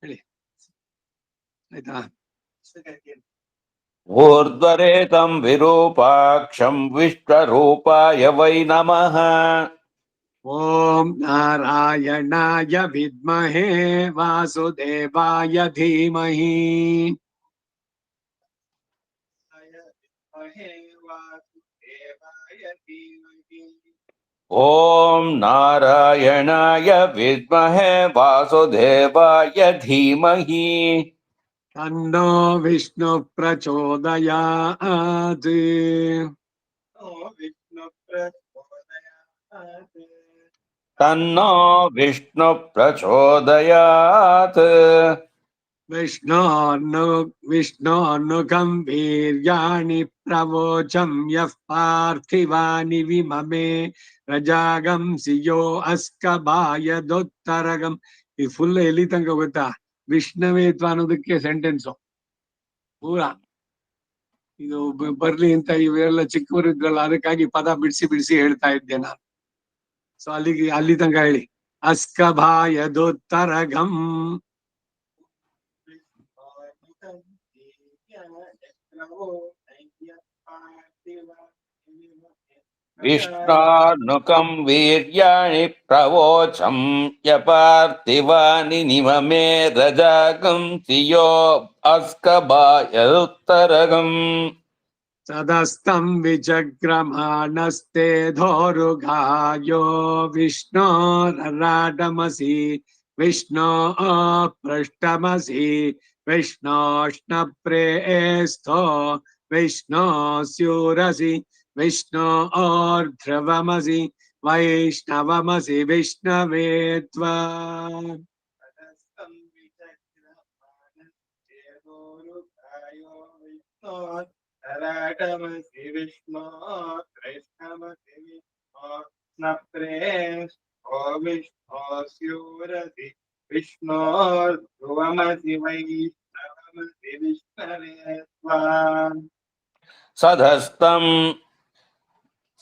ಹೇಳಿ ಆಯ್ತಾ? ऊर्ध्वरेतं विरूपाक्षं विश्वरूपाय वै नमः। ॐ नारायणाय विद्महे वासुदेवाय धीमहि विद्महे वासुदेवाय धीमहि ॐ नारायणाय विद्महे वासुदेवाय धीमहि तन्नो विष्णु प्रचोदयात् नो विष्णु प्रचोदयात् तन्नो विष्णु प्रचोदयात् विष्णोन्नुखं वीर्याणि प्रवोचं यः पार्थिवानि विममे रजागंसि यो अस्कबायदोत्तरगं ಈ ಫುಲ್ ಎಲ್ಲಿ ತನಕ ಗೊತ್ತಾ ವಿಷ್ಣುವೇತ್ವ ಅನ್ನೋದಕ್ಕೆ ಸೆಂಟೆನ್ಸ್ ಪೂರ ಇದು ಬರ್ಲಿ ಅಂತ ಇವೆಲ್ಲ ಚಿಕ್ಕವರಿದ್ರಲ್ಲ ಅದಕ್ಕಾಗಿ ಪದ ಬಿಡಿಸಿ ಬಿಡಿಸಿ ಹೇಳ್ತಾ ಇದ್ದೆ ನಾನು ಸೊ ಅಲ್ಲಿ ತನಕ ಹೇಳಿ ಅಸ್ಕಭಾಯದೋತ್ತರಗಂ विष्णानुकं वीर्याणि प्रवोचं यपार्थिवानि निममे रजागंसि यो अस्कबायदुत्तरगम् सदस्तं विचक्रमाणस्ते धोरुघायो विष्णोरराडमसि विष्णो पृष्ठमसि विष्णोष्णप्रेस्थो विष्णो स्यूरसि विष्णो ध्रुवमसि वैष्णवमसि विष्णवे त्वा तदस्तं विचक्रमाणस्तेदोरुकायो विष्णो तराटमसि विष्णो कृष्णमसि विष्णो स्नप्रेष्ठो विष्णो स्यूरसि विष्णो ध्रुवमसि वैष्णवमसि विष्णवे त्वा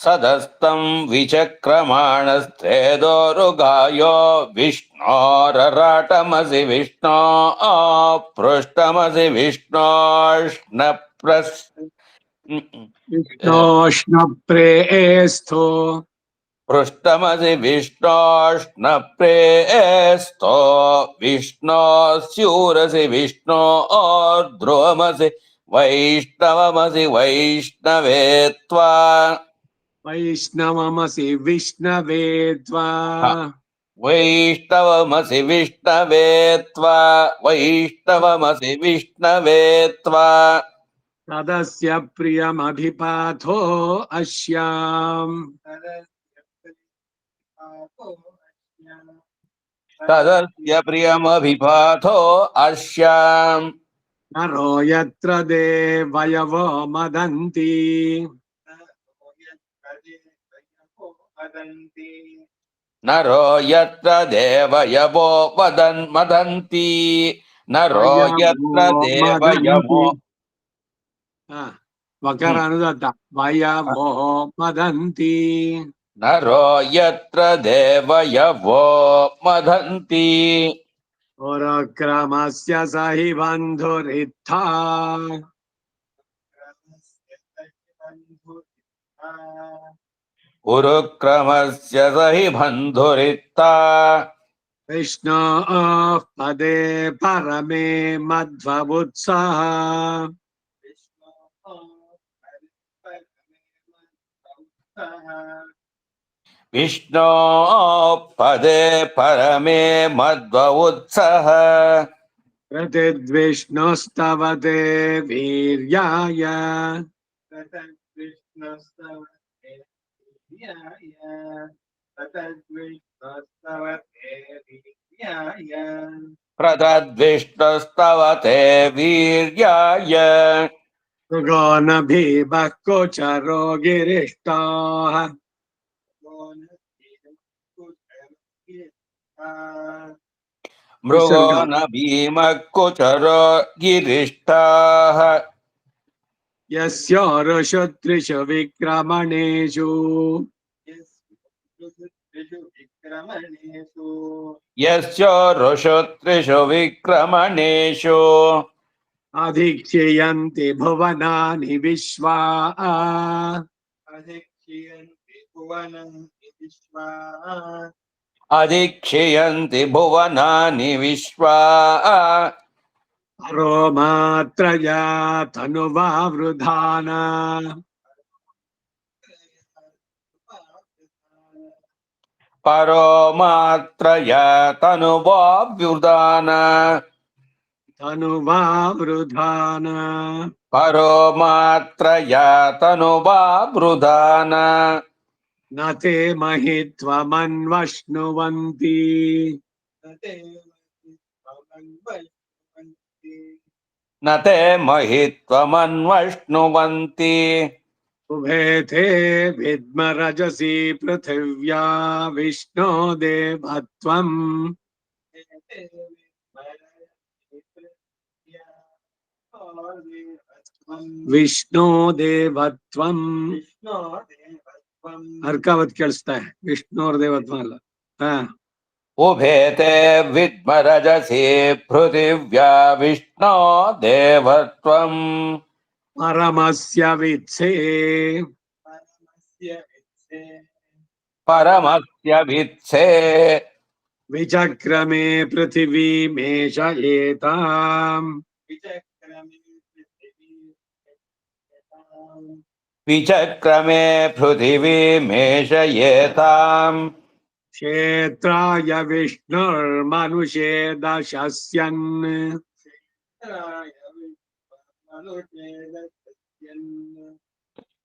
सदस्तं विचक्रमाणस्तेदोरुगायो विष्णोरराटमसि विष्णो पृष्ठमसि विष्णोष्णप्रेस्थो पृष्ठमसि विष्णोष्णप्रेस्थो विष्णो स्यूरसि विष्णो ध्रुवमसि वैष्णवमसि वैष्णवे त्वा वैष्णवमसि विष्णवे त्वा वैष्णवमसि विष्णवे त्वा वैष्णवमसि विष्णवे त्वा तदस्य प्रियमभिपाथो अश्याम् तदस्य प्रियमभिपाथो अश्याम् नरो यत्र देवयवो मदन्ति नरो यत्र देवयवो मदन्ति नरो यत्र देवयवो वकार अनुदात वयवो मदन्ति नरो यत्र देवयवो मदन्ति पुरक्रमस्य स हि बन्धुरित्था उरुक्रमस्य स हि बन्धुरित्ता विष्णो पदे परमे मध्वबुत्सः विष्णो पदे परमे मध्वउत्सः प्रतिद्विष्णुस्तवते वीर्याय प्रतद्विष्णुस्तवते वीर्याय मृगो न भीमः कोचरो गिरिष्टाः मृगो न भीमः कुचरो गिरिष्ठाः यस्योरुषु त्रिषु विक्रमणेषु यस्य ऋषु त्रिषु विक्रमणेषु अधिक्षयन्ति भुवनानि विश्वा अधिक्षयन्ति भुवनानि विश्वा अधिक्षयन्ति भुवनानि विश्वा परो मात्रया तनुवावृधाना परो मात्रया तनुवाव्युदान तनुवावृधाना परो मात्रया तनुवावृदान न ते महित्वमन्वश्नुवन्ति न ते महित्वमन्वश्नुवन्ति उभे ते विद्मरजसि पृथिव्या विष्णो देवत्वम् विष्णो देवत्वम् अर्कावत ಕೇಳಿಸ್ತಾ है विष्णोर देवत्व ಅಲ್ಲ ಹಾ उभेते विद्मरजसि पृथिव्या विष्णो देवत्वम् परमस्य वित्से परमस्य वित्से विचक्रमे पृथिवी मेषयेताम् विचक्रमे पृथिवीमेषयेताम् क्षेत्राय विष्णुर्मनुषे दशस्यन्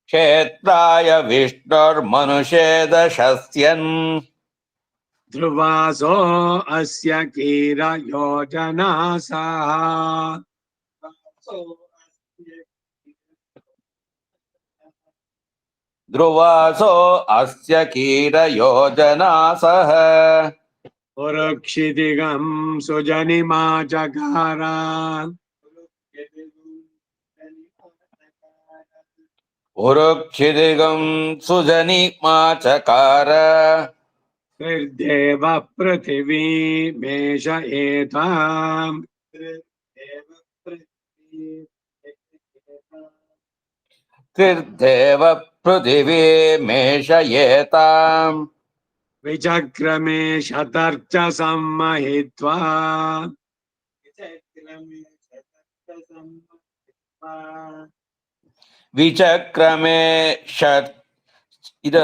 क्षेत्राय विष्णुर्मनुषे दशस्यन् ध्रुवासो अस्य कीरयोजनासः ध्रुवासो अस्य कीरयोजनासः पुरुक्षितिगं सुजनिमा चकार उरुक्षिदिगं सुजनिमा चकार निर्देव पृथिवी मेषयेताम् त्रिर्देव पृथिवीमेषयेताम् विचक्रमे शतर्च सम्महित्वा विचक्रमे इद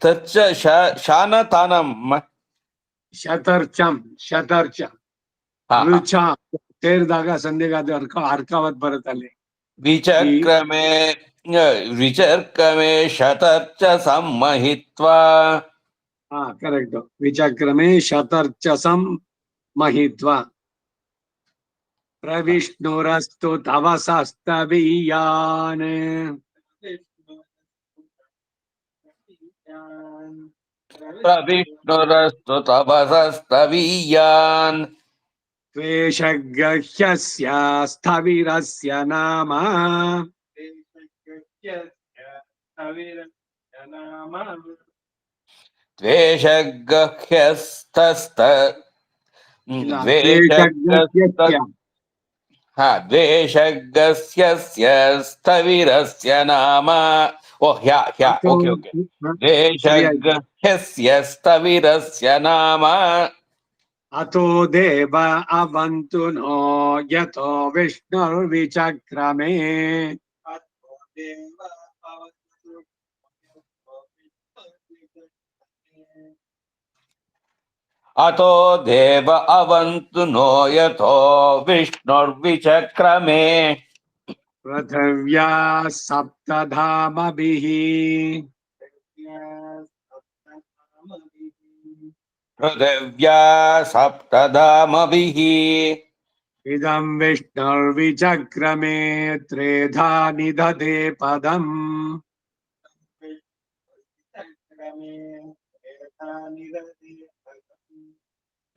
तच्च शानतानम् ಶತರ್ಚ ರುಚ ಸೇರಿದಾಗ ಸಂಧಿಗೆ ಅದು ಅರ್ಕಾವತ್ ಬರುತ್ತಲ್ಲಿ विचक्रमे विचक्रमे शतर्च सम्महित्वा ಹಾ ಕರೆಕ್ಟ್ ವಿಚಕ್ರಮೆ ಶತರ್ಚ ಸಂಮಹಿತ್ವಾ ಪ್ರವಿಷ್ಣುರಸ್ತು ತವ ಸಸ್ತವೀಯಾನ್ प्रविष्णुरस्तु तपसस्तवीयान् ತ್ವೇಷಗ್ರಹ್ಯಸ್ಯ ಸ್ಥವಿರಸ್ಯ ನಾಮ द्वेषगह्यस्तस्त ಇಲ್ಲ, द्वेषगस्त ತ್ವೇಷಗ್ರಹ್ಯಸ್ಯ. द्वेषगस्य स्थविरस्य नाम ओह ह्या ओके ओके द्वेषगह्यस्य स्थविरस्य नाम अतो देव अवन्तु नो यतो विष्णुर्विचक्रमे अतो देव अवन्तु नो यतो विष्णुर्विचक्रमे पृथिव्या सप्तधामभिः पृथिव्या सप्तधामभिः इदं विष्णुर्विचक्रमे त्रेधा निदधे पदम्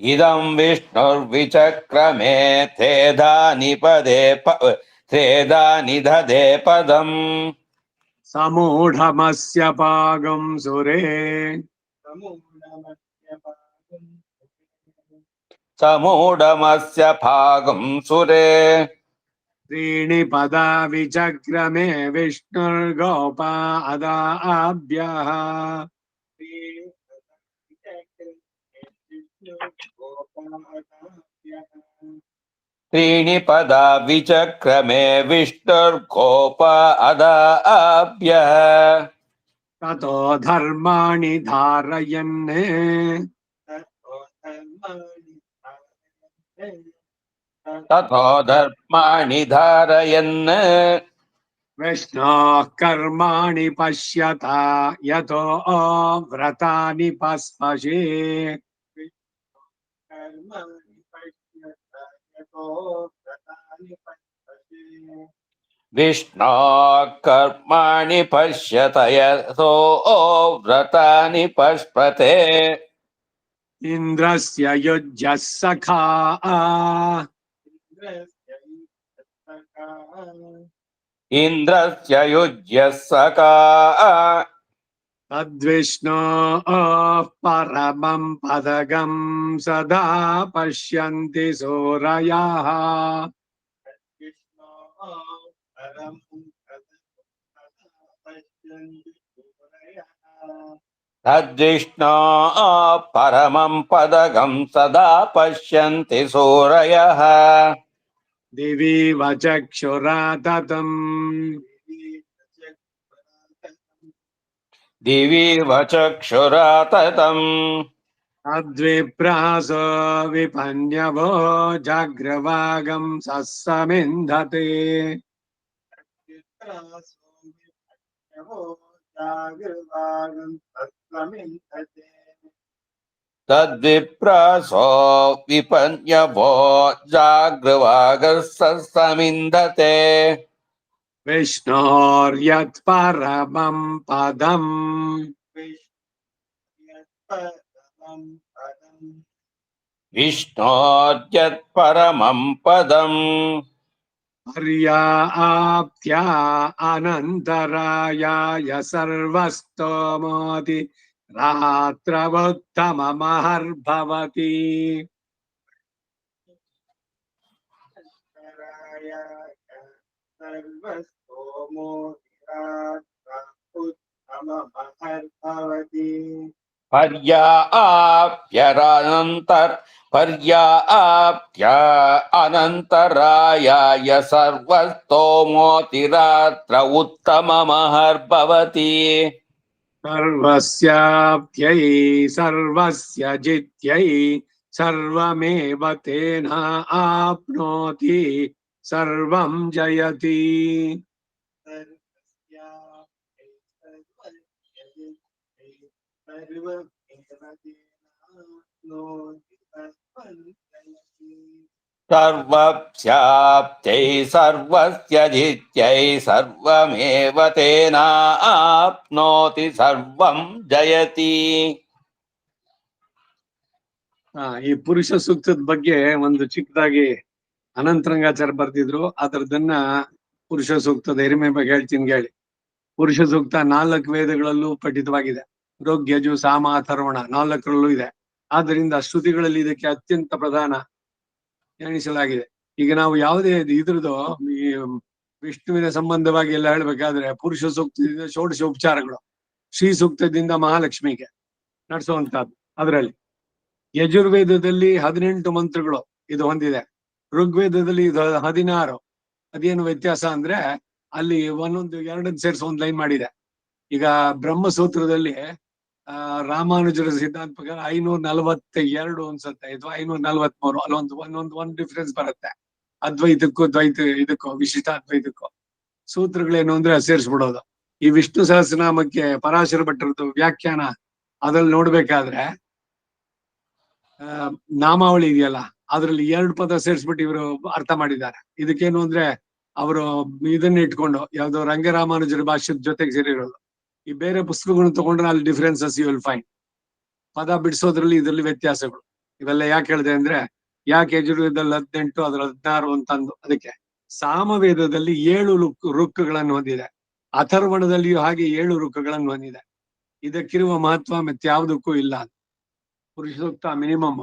इदं विष्णुर्विचक्रमे त्रेधा निदधे पदम् समूढमस्य पागं सुरे ಸಮೂಢಮಸ್ಯ ಭಾಗಂ ಸುರೆ त्रीणि पदा विचक्रमे विष्णुर्गोप अदाभ्यः त्रीणि पदा विचक्रमे विष्णुर्गोप अदाभ्यः ततो धर्माणि धारयन् ततो धर्माणि धारयन् विष्णोः कर्माणि पश्यता यतो व्रतानि पस्पशे विष्णो कर्माणि पश्यत यतो व्रतानि पश्पते इन्द्रस्य युज्यः सखा इन्द्रस्य युज्यः सखा तद्विष्णोः परमं पदगं सदा पश्यन्ति सूरयः तद्विष्णो परमं पदगं सदा पश्यन्ति सूरयः दिवि वचक्षुरा ततम् दिवि वचक्षुरा ततम् तद्विप्रासो विपन्यवो जाग्रवागं सस्समिन्धते तद्विप्रासो विपन्यवो जाग्रवागसमिन्धते विष्णोर्यत्परमं पदम् विष्णोर्यत्परमं पदम् पर्याप्त्या अनन्तरायाय सर्वस्तोमोति रात्रवुत्तममहर्भवति पर्याप्त्य अनन्तरायाय सर्वस्तोमोतिरात्र उत्तममहर्भवति सर्वस्याप्त्यै सर्वस्य जित्यै सर्वमेव तेन आप्नोति सर्वं जयति सर्वस्याप्त्यै सर्वस्य जित्यै सर्वमेव तेनाप्नोति सर्वं जयति ಈ ಪುರುಷ ಸೂಕ್ತದ ಬಗ್ಗೆ ಒಂದು ಚಿಕ್ಕದಾಗಿ ಅನಂತರಂಗಾಚಾರ್ಯ ಬರ್ದಿದ್ರು ಅದರದನ್ನ ಪುರುಷ ಸೂಕ್ತದ ಹಿರಿಮೆ ಬಗ್ಗೆ ಹೇಳ್ತೀನಿ ಕೇಳಿ. ಪುರುಷ ಸೂಕ್ತ 4 ವೇದಗಳಲ್ಲೂ ಪಠಿತವಾಗಿದೆ. ಋಗ್ ಯಜು ಸಾಮ ಅಥರ್ವಣ 4ರಲ್ಲೂ ಇದೆ. ಆದ್ದರಿಂದ ಶ್ರುತಿಗಳಲ್ಲಿ ಇದಕ್ಕೆ ಅತ್ಯಂತ ಪ್ರಧಾನ ಎಣಿಸಲಾಗಿದೆ. ಈಗ ನಾವು ಯಾವುದೇ ಇದ್ರದ್ದು ಈ ವಿಷ್ಣುವಿನ ಸಂಬಂಧವಾಗಿ ಎಲ್ಲ ಹೇಳ್ಬೇಕಾದ್ರೆ ಪುರುಷ ಸೂಕ್ತದಿಂದ ಷೋಡಶ ಉಪಚಾರಗಳು, ಶ್ರೀ ಸೂಕ್ತದಿಂದ ಮಹಾಲಕ್ಷ್ಮಿಗೆ ನಡೆಸುವಂತಹದ್ದು. ಅದರಲ್ಲಿ ಯಜುರ್ವೇದದಲ್ಲಿ 18 ಮಂತ್ರಗಳು ಇದು ಹೊಂದಿದೆ. ಋಗ್ವೇದದಲ್ಲಿ ಇದು 16. ಅದೇನು ವ್ಯತ್ಯಾಸ ಅಂದ್ರೆ ಅಲ್ಲಿ ಒಂದೊಂದು ಎರಡನ್ನು ಸೇರಿಸಿ ಒಂದು ಲೈನ್ ಮಾಡಿದೆ. ಈಗ ಬ್ರಹ್ಮಸೂತ್ರದಲ್ಲಿ ರಾಮಾನುಜರ ಸಿದ್ಧಾಂತ ಪ್ರಕಾರ 542 ಅನ್ಸುತ್ತೆ, ಅಥವಾ 543, ಅಲ್ಲೊಂದು ಡಿಫ್ರೆನ್ಸ್ ಬರುತ್ತೆ ಅದ್ವೈತಕ್ಕೂ ಇದಕ್ಕೂ ವಿಶಿಷ್ಟಾದ್ವೈತಕ್ಕೂ. ಸೂತ್ರಗಳೇನು ಅಂದ್ರೆ ಸೇರಿಸ್ಬಿಡೋದು. ಈ ವಿಷ್ಣು ಸಹಸ್ರನಾಮಕ್ಕೆ ಪರಾಶರ ಭಟ್ಟರದ್ದು ವ್ಯಾಖ್ಯಾನ ಅದ್ರಲ್ಲಿ ನೋಡ್ಬೇಕಾದ್ರೆ ನಾಮಾವಳಿ ಇದೆಯಲ್ಲ, ಅದ್ರಲ್ಲಿ 2 ಪದ ಸೇರಿಸ್ಬಿಟ್ಟು ಇವರು ಅರ್ಥ ಮಾಡಿದ್ದಾರೆ. ಇದಕ್ಕೇನು ಅಂದ್ರೆ ಅವರು ಇದನ್ನ ಇಟ್ಕೊಂಡು ಯಾವ್ದೋ ರಂಗರಾಮಾನುಜರ ಭಾಷ್ಯದ ಜೊತೆಗೆ ಸೇರಿರೋದು. ಈ ಬೇರೆ ಪುಸ್ತಕಗಳನ್ನ ತಗೊಂಡ್ರೆ ಅಲ್ಲಿ ಡಿಫ್ರೆನ್ಸಸ್ ಯು ವಿಲ್ ಫೈಂಡ್. ಪದ ಬಿಡಿಸೋದ್ರಲ್ಲಿ ಇದರಲ್ಲಿ ವ್ಯತ್ಯಾಸಗಳು. ಇವೆಲ್ಲ ಯಾಕೆ ಹೇಳಿದೆ ಅಂದ್ರೆ, ಯಾಕೆ ಯಜುರ್ವೇದದಲ್ಲಿ 18 ಅದ್ರಲ್ಲಿ 16 ಅಂತಂದು. ಅದಕ್ಕೆ ಸಾಮವೇದದಲ್ಲಿ 7 ಋಕ್ಕುಗಳನ್ನು ಹೊಂದಿದೆ. ಅಥರ್ವಣದಲ್ಲಿಯೂ ಹಾಗೆ 7 ಋಕ್ಕುಗಳನ್ನು ಹೊಂದಿದೆ. ಇದಕ್ಕಿರುವ ಮಹತ್ವ ಮತ್ಯಾವುದಕ್ಕೂ ಇಲ್ಲ. ಪುರುಷ ಸೂಕ್ತ ಮಿನಿಮಮ್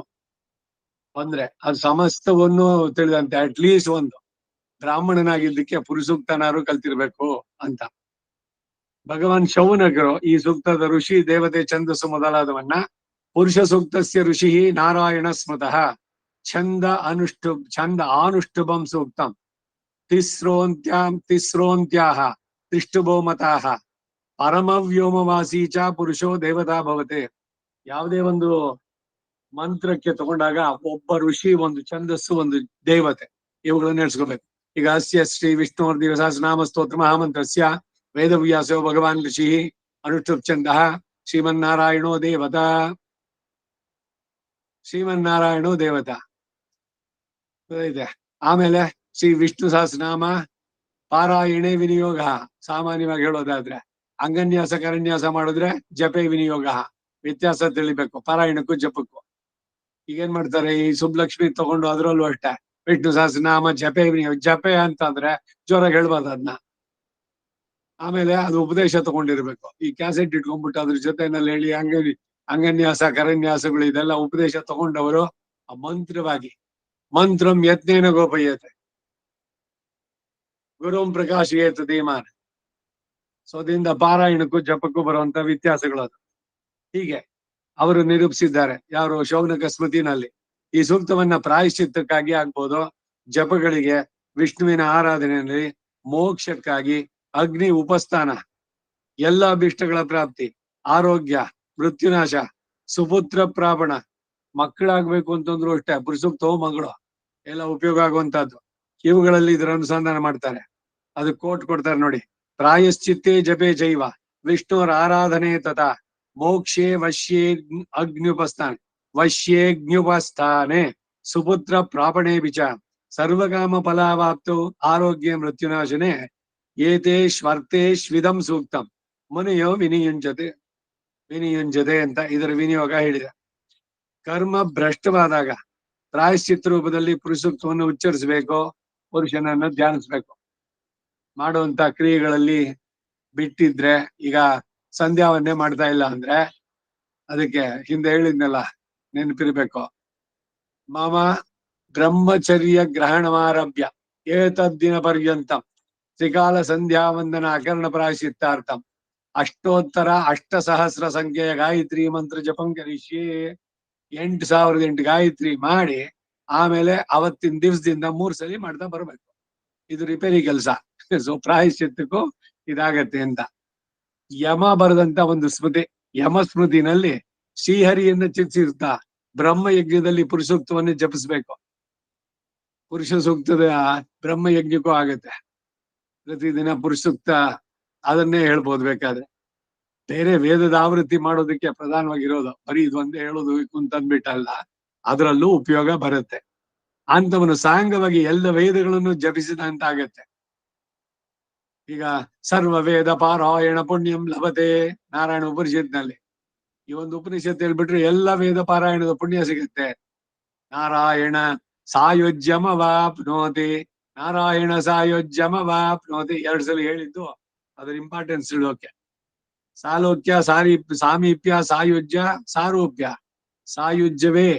ಅಂದ್ರೆ ಅದು ಸಮಸ್ತವನ್ನು ತಿಳಿದಂತೆ ಅಟ್ಲೀಸ್ಟ್ ಒಂದು ಬ್ರಾಹ್ಮಣನಾಗಿದ್ದಕ್ಕೆ ಪುರುಸೂಕ್ತನಾರು ಕಲ್ತಿರ್ಬೇಕು ಅಂತ. ಭಗವಾನ್ ಶೌನಕರು ಈ ಸೂಕ್ತದ ಋಷಿ ದೇವತೆ ಛಂದಸ್ಸು ಮೊದಲಾದವನ್ನ ಪುರುಷ ಸೂಕ್ತಸ್ಯ ಋಷಿ ನಾರಾಯಣ ಸ್ಮೃತಃ ಛಂದ ಆನುಷ್ಠುಭಂ ಸೂಕ್ತಂ ತಿಸ್ರೋಂತ್ಯಾಹ ತಿಷ್ಟುಭೋ ಮತಾಹ ಪರಮವ್ಯೋಮವಾಸಿ ಚ ಪುರುಷೋ ದೇವತಾ ಭವತೆ. ಯಾವುದೇ ಒಂದು ಮಂತ್ರಕ್ಕೆ ತಗೊಂಡಾಗ ಒಬ್ಬ ಋಷಿ, ಒಂದು ಛಂದಸ್ಸು, ಒಂದು ದೇವತೆ, ಇವುಗಳನ್ನ ನೆಡ್ಸ್ಕೋಬೇಕು. ಈಗ ಅಸ್ಯ ಶ್ರೀ ವಿಷ್ಣುವರ್ದೇವ ಸಹಸ್ರನಾಮ ಸ್ತೋತ್ರ ಮಹಾಮಂತ್ರಸ್ಯ ವೇದವ್ಯಾಸೋ ಭಗವಾನ್ ಋಷಿ ಅನುಷ್ಠುಪ್ ಛಂದ ಶ್ರೀಮನ್ನಾರಾಯಣೋ ದೇವತಾ. ಶ್ರೀಮನ್ನಾರಾಯಣೋ ದೇವತಾ ಇದೆ. ಆಮೇಲೆ ಶ್ರೀ ವಿಷ್ಣು ಸಹಸ್ರನಾಮ ಪಾರಾಯಣೆ ವಿನಿಯೋಗ. ಸಾಮಾನ್ಯವಾಗಿ ಹೇಳೋದಾದ್ರೆ ಅಂಗನ್ಯಾಸ ಕರನ್ಯಾಸ ಮಾಡಿದ್ರೆ ಜಪೆ ವಿನಿಯೋಗ. ವ್ಯತ್ಯಾಸ ತಿಳಿಬೇಕು ಪಾರಾಯಣಕ್ಕೂ ಜಪಕ್ಕೂ. ಈಗೇನ್ ಮಾಡ್ತಾರೆ, ಈ ಸುಬ್ಲಕ್ಷ್ಮಿ ತಗೊಂಡು ಅದ್ರಲ್ಲೂ ಅಷ್ಟೇ ವಿಷ್ಣು ಸಹಸ್ರನಾಮ ಜಪೆ ವಿನಿಯೋಗ. ಜಪೆ ಅಂತಂದ್ರೆ ಜೋರಾಗಿ ಹೇಳ್ಬಾರ್ದು ಅದನ್ನ. ಆಮೇಲೆ ಅದು ಉಪದೇಶ ತಗೊಂಡಿರ್ಬೇಕು. ಈ ಕ್ಯಾಸೆಟ್ ಇಟ್ಕೊಂಡ್ಬಿಟ್ಟು ಅದ್ರ ಜೊತೆನಲ್ಲಿ ಹೇಳಿ ಅಂಗನ್ಯಾಸ ಕರನ್ಯಾಸಗಳು ಇದೆಲ್ಲ ಉಪದೇಶ ತಗೊಂಡವರು ಮಂತ್ರವಾಗಿ ಮಂತ್ರಂ ಯತ್ನೇನ ಗೋಪಯತೆ ಗುರುಂ ಪ್ರಕಾಶಯೇತ ಧೀಮಾನ್. ಸೊ ಅದರಿಂದ ಪಾರಾಯಣಕ್ಕೂ ಜಪಕ್ಕೂ ಬರುವಂತ ವ್ಯತ್ಯಾಸಗಳು ಅದು. ಹೀಗೆ ಅವರು ನಿರೂಪಿಸಿದ್ದಾರೆ. ಯಾರು? ಶೌನಕ ಸ್ಮೃತಿನಲ್ಲಿ. ಈ ಸೂಕ್ತವನ್ನ ಪ್ರಾಯಶ್ಚಿತ್ತಕ್ಕಾಗಿ ಆಗ್ಬೋದು, ಜಪಗಳಿಗೆ, ವಿಷ್ಣುವಿನ ಆರಾಧನೆಯಲ್ಲಿ, ಮೋಕ್ಷಕ್ಕಾಗಿ, ಅಗ್ನಿ ಉಪಸ್ಥಾನ, ಎಲ್ಲ ಅಭಿಷ್ಟಗಳ ಪ್ರಾಪ್ತಿ, ಆರೋಗ್ಯ, ಮೃತ್ಯುನಾಶ, ಸುಪುತ್ರ ಪ್ರಾಪಣ, ಮಕ್ಕಳಾಗ್ಬೇಕು ಅಂತಂದ್ರು ಅಷ್ಟೇ ಪುರುಸೂಕ್ತವು ಮಗಳು ಎಲ್ಲ ಉಪಯೋಗ ಆಗುವಂತಹದ್ದು. ಇವುಗಳಲ್ಲಿ ಇದರ ಅನುಸಂಧಾನ ಮಾಡ್ತಾರೆ. ಅದು ಕೋಟ್ ಕೊಡ್ತಾರೆ ನೋಡಿ. ಪ್ರಾಯಶ್ಚಿತ್ತೇ ಜಪೇ ಜೈವ ವಿಷ್ಣುರ ಆರಾಧನೆ ತಥಾ ಮೋಕ್ಷೇ ವಶ್ಯೇ ಅಗ್ನ್ಯುಪಸ್ಥಾನೆ ವಶ್ಯೇಗ್ನ್ಯುಪಸ್ಥಾನೆ ಸುಪುತ್ರ ಪ್ರಾಪಣೆ ಬಿಚ ಸರ್ವಕಾಮ ಫಲಾವಾಪ್ತು ಆರೋಗ್ಯ ಮೃತ್ಯುನಾಶನೆ ಏತೇಶ್ವರ್ಥೇಶ್ವಿದಂ ಸೂಕ್ತಂ ಮುನಿಯೋ ವಿನಿಯುಂಜತೆ ಅಂತ ಇದರ ವಿನಿಯೋಗ ಹೇಳಿದೆ. ಕರ್ಮ ಭ್ರಷ್ಟವಾದಾಗ ಪ್ರಾಯಶ್ಚಿತ್ತ ರೂಪದಲ್ಲಿ ಪುರುಸೂಕ್ತವನ್ನು ಉಚ್ಚರಿಸಬೇಕು, ಪುರುಷನನ್ನು ಧ್ಯಾನಿಸ್ಬೇಕು. ಮಾಡುವಂತ ಕ್ರಿಯೆಗಳಲ್ಲಿ ಬಿಟ್ಟಿದ್ರೆ, ಈಗ ಸಂಧ್ಯಾವನ್ನೇ ಮಾಡ್ತಾ ಇಲ್ಲ ಅಂದ್ರೆ ಅದಕ್ಕೆ ಹಿಂದೆ ಹೇಳಿದ್ನಲ್ಲ, ನೆನಪಿರ್ಬೇಕು. ಮಮ ಬ್ರಹ್ಮಚರ್ಯ ಗ್ರಹಣಮಾರಭ್ಯ ಏತದ್ದಿನ ಪರ್ಯಂತಂ ತ್ರಿಕಾಲ ಸಂಧ್ಯಾ ವಂದನ ಅಕರ್ಣ ಪ್ರಾಯಶ್ಚಿತ್ತಾರ್ಥಂ ಅಷ್ಟೋತ್ತರ 8,000 ಸಂಖ್ಯೆಯ ಗಾಯತ್ರಿ ಮಂತ್ರ ಜಪಂ ಕರಿಷ್ಯೆ. 8,008 ಗಾಯತ್ರಿ ಮಾಡಿ ಆಮೇಲೆ ಅವತ್ತಿನ ದಿವಸದಿಂದ 3 ಸಲ ಮಾಡ್ತಾ ಬರ್ಬೇಕು. ಇದು ರಿಪೇರಿ ಕೆಲಸ. ಸೊ ಪ್ರಾಯಶ್ಚಿತ್ತಕ್ಕೂ ಇದಾಗತ್ತೆ ಅಂತ ಯಮ ಬರೆದಂತ ಒಂದು ಸ್ಮೃತಿ. ಯಮ ಸ್ಮೃತಿನಲ್ಲಿ ಶ್ರೀಹರಿಯನ್ನು ಚಿತ್ಸಿರ್ತಾ ಬ್ರಹ್ಮ ಯಜ್ಞದಲ್ಲಿ ಪುರುಷೂಕ್ತವನ್ನು ಜಪಿಸ್ಬೇಕು. ಪುರುಷ ಸೂಕ್ತದ ಬ್ರಹ್ಮ ಯಜ್ಞಕ್ಕೂ ಆಗತ್ತೆ. ಪ್ರತಿದಿನ ಪುರುಷೂಕ್ತ ಅದನ್ನೇ ಹೇಳ್ಬೋದು. ಬೇಕಾದ್ರೆ ಬೇರೆ ವೇದದ ಆವೃತ್ತಿ ಮಾಡೋದಕ್ಕೆ ಪ್ರಧಾನವಾಗಿರೋದು ಬರೀ ಇದು ಒಂದೇ ಹೇಳೋದು ಅಂತಂದ್ಬಿಟ್ಟಲ್ಲ, ಅದರಲ್ಲೂ ಉಪಯೋಗ ಬರುತ್ತೆ. ಅಂತವನು ಸಾಂಗವಾಗಿ ಎಲ್ಲ ವೇದಗಳನ್ನು ಜಪಿಸಿದಂತ ಆಗತ್ತೆ. ಈಗ ಸರ್ವ ವೇದ ಪಾರಾಯಣ ಪುಣ್ಯಂ ಲಭತೆ ನಾರಾಯಣ ಉಪನಿಷತ್ನಲ್ಲಿ. ಈ ಒಂದು ಉಪನಿಷತ್ ಹೇಳ್ಬಿಟ್ರೆ ಎಲ್ಲ ವೇದ ಪಾರಾಯಣದ ಪುಣ್ಯ ಸಿಗುತ್ತೆ. ನಾರಾಯಣ ಸಾಯುಜ್ಯಮವಾಪ್ನೋತಿ ನಾರಾಯಣ ಸಾಯುಜ್ಯಮವಾಪ್ನೋತಿ 2 ಸಲ ಹೇಳಿದ್ದು ಅದರ ಇಂಪಾರ್ಟೆನ್ಸ್ ಇಡೋಕೆ. ಸಾಲೋಕ್ಯ ಸಾಮೀಪ್ಯ ಸಾಯುಜ್ಯ ಸಾರೂಪ್ಯ. ಸಾಯುಜ್ಯವೇ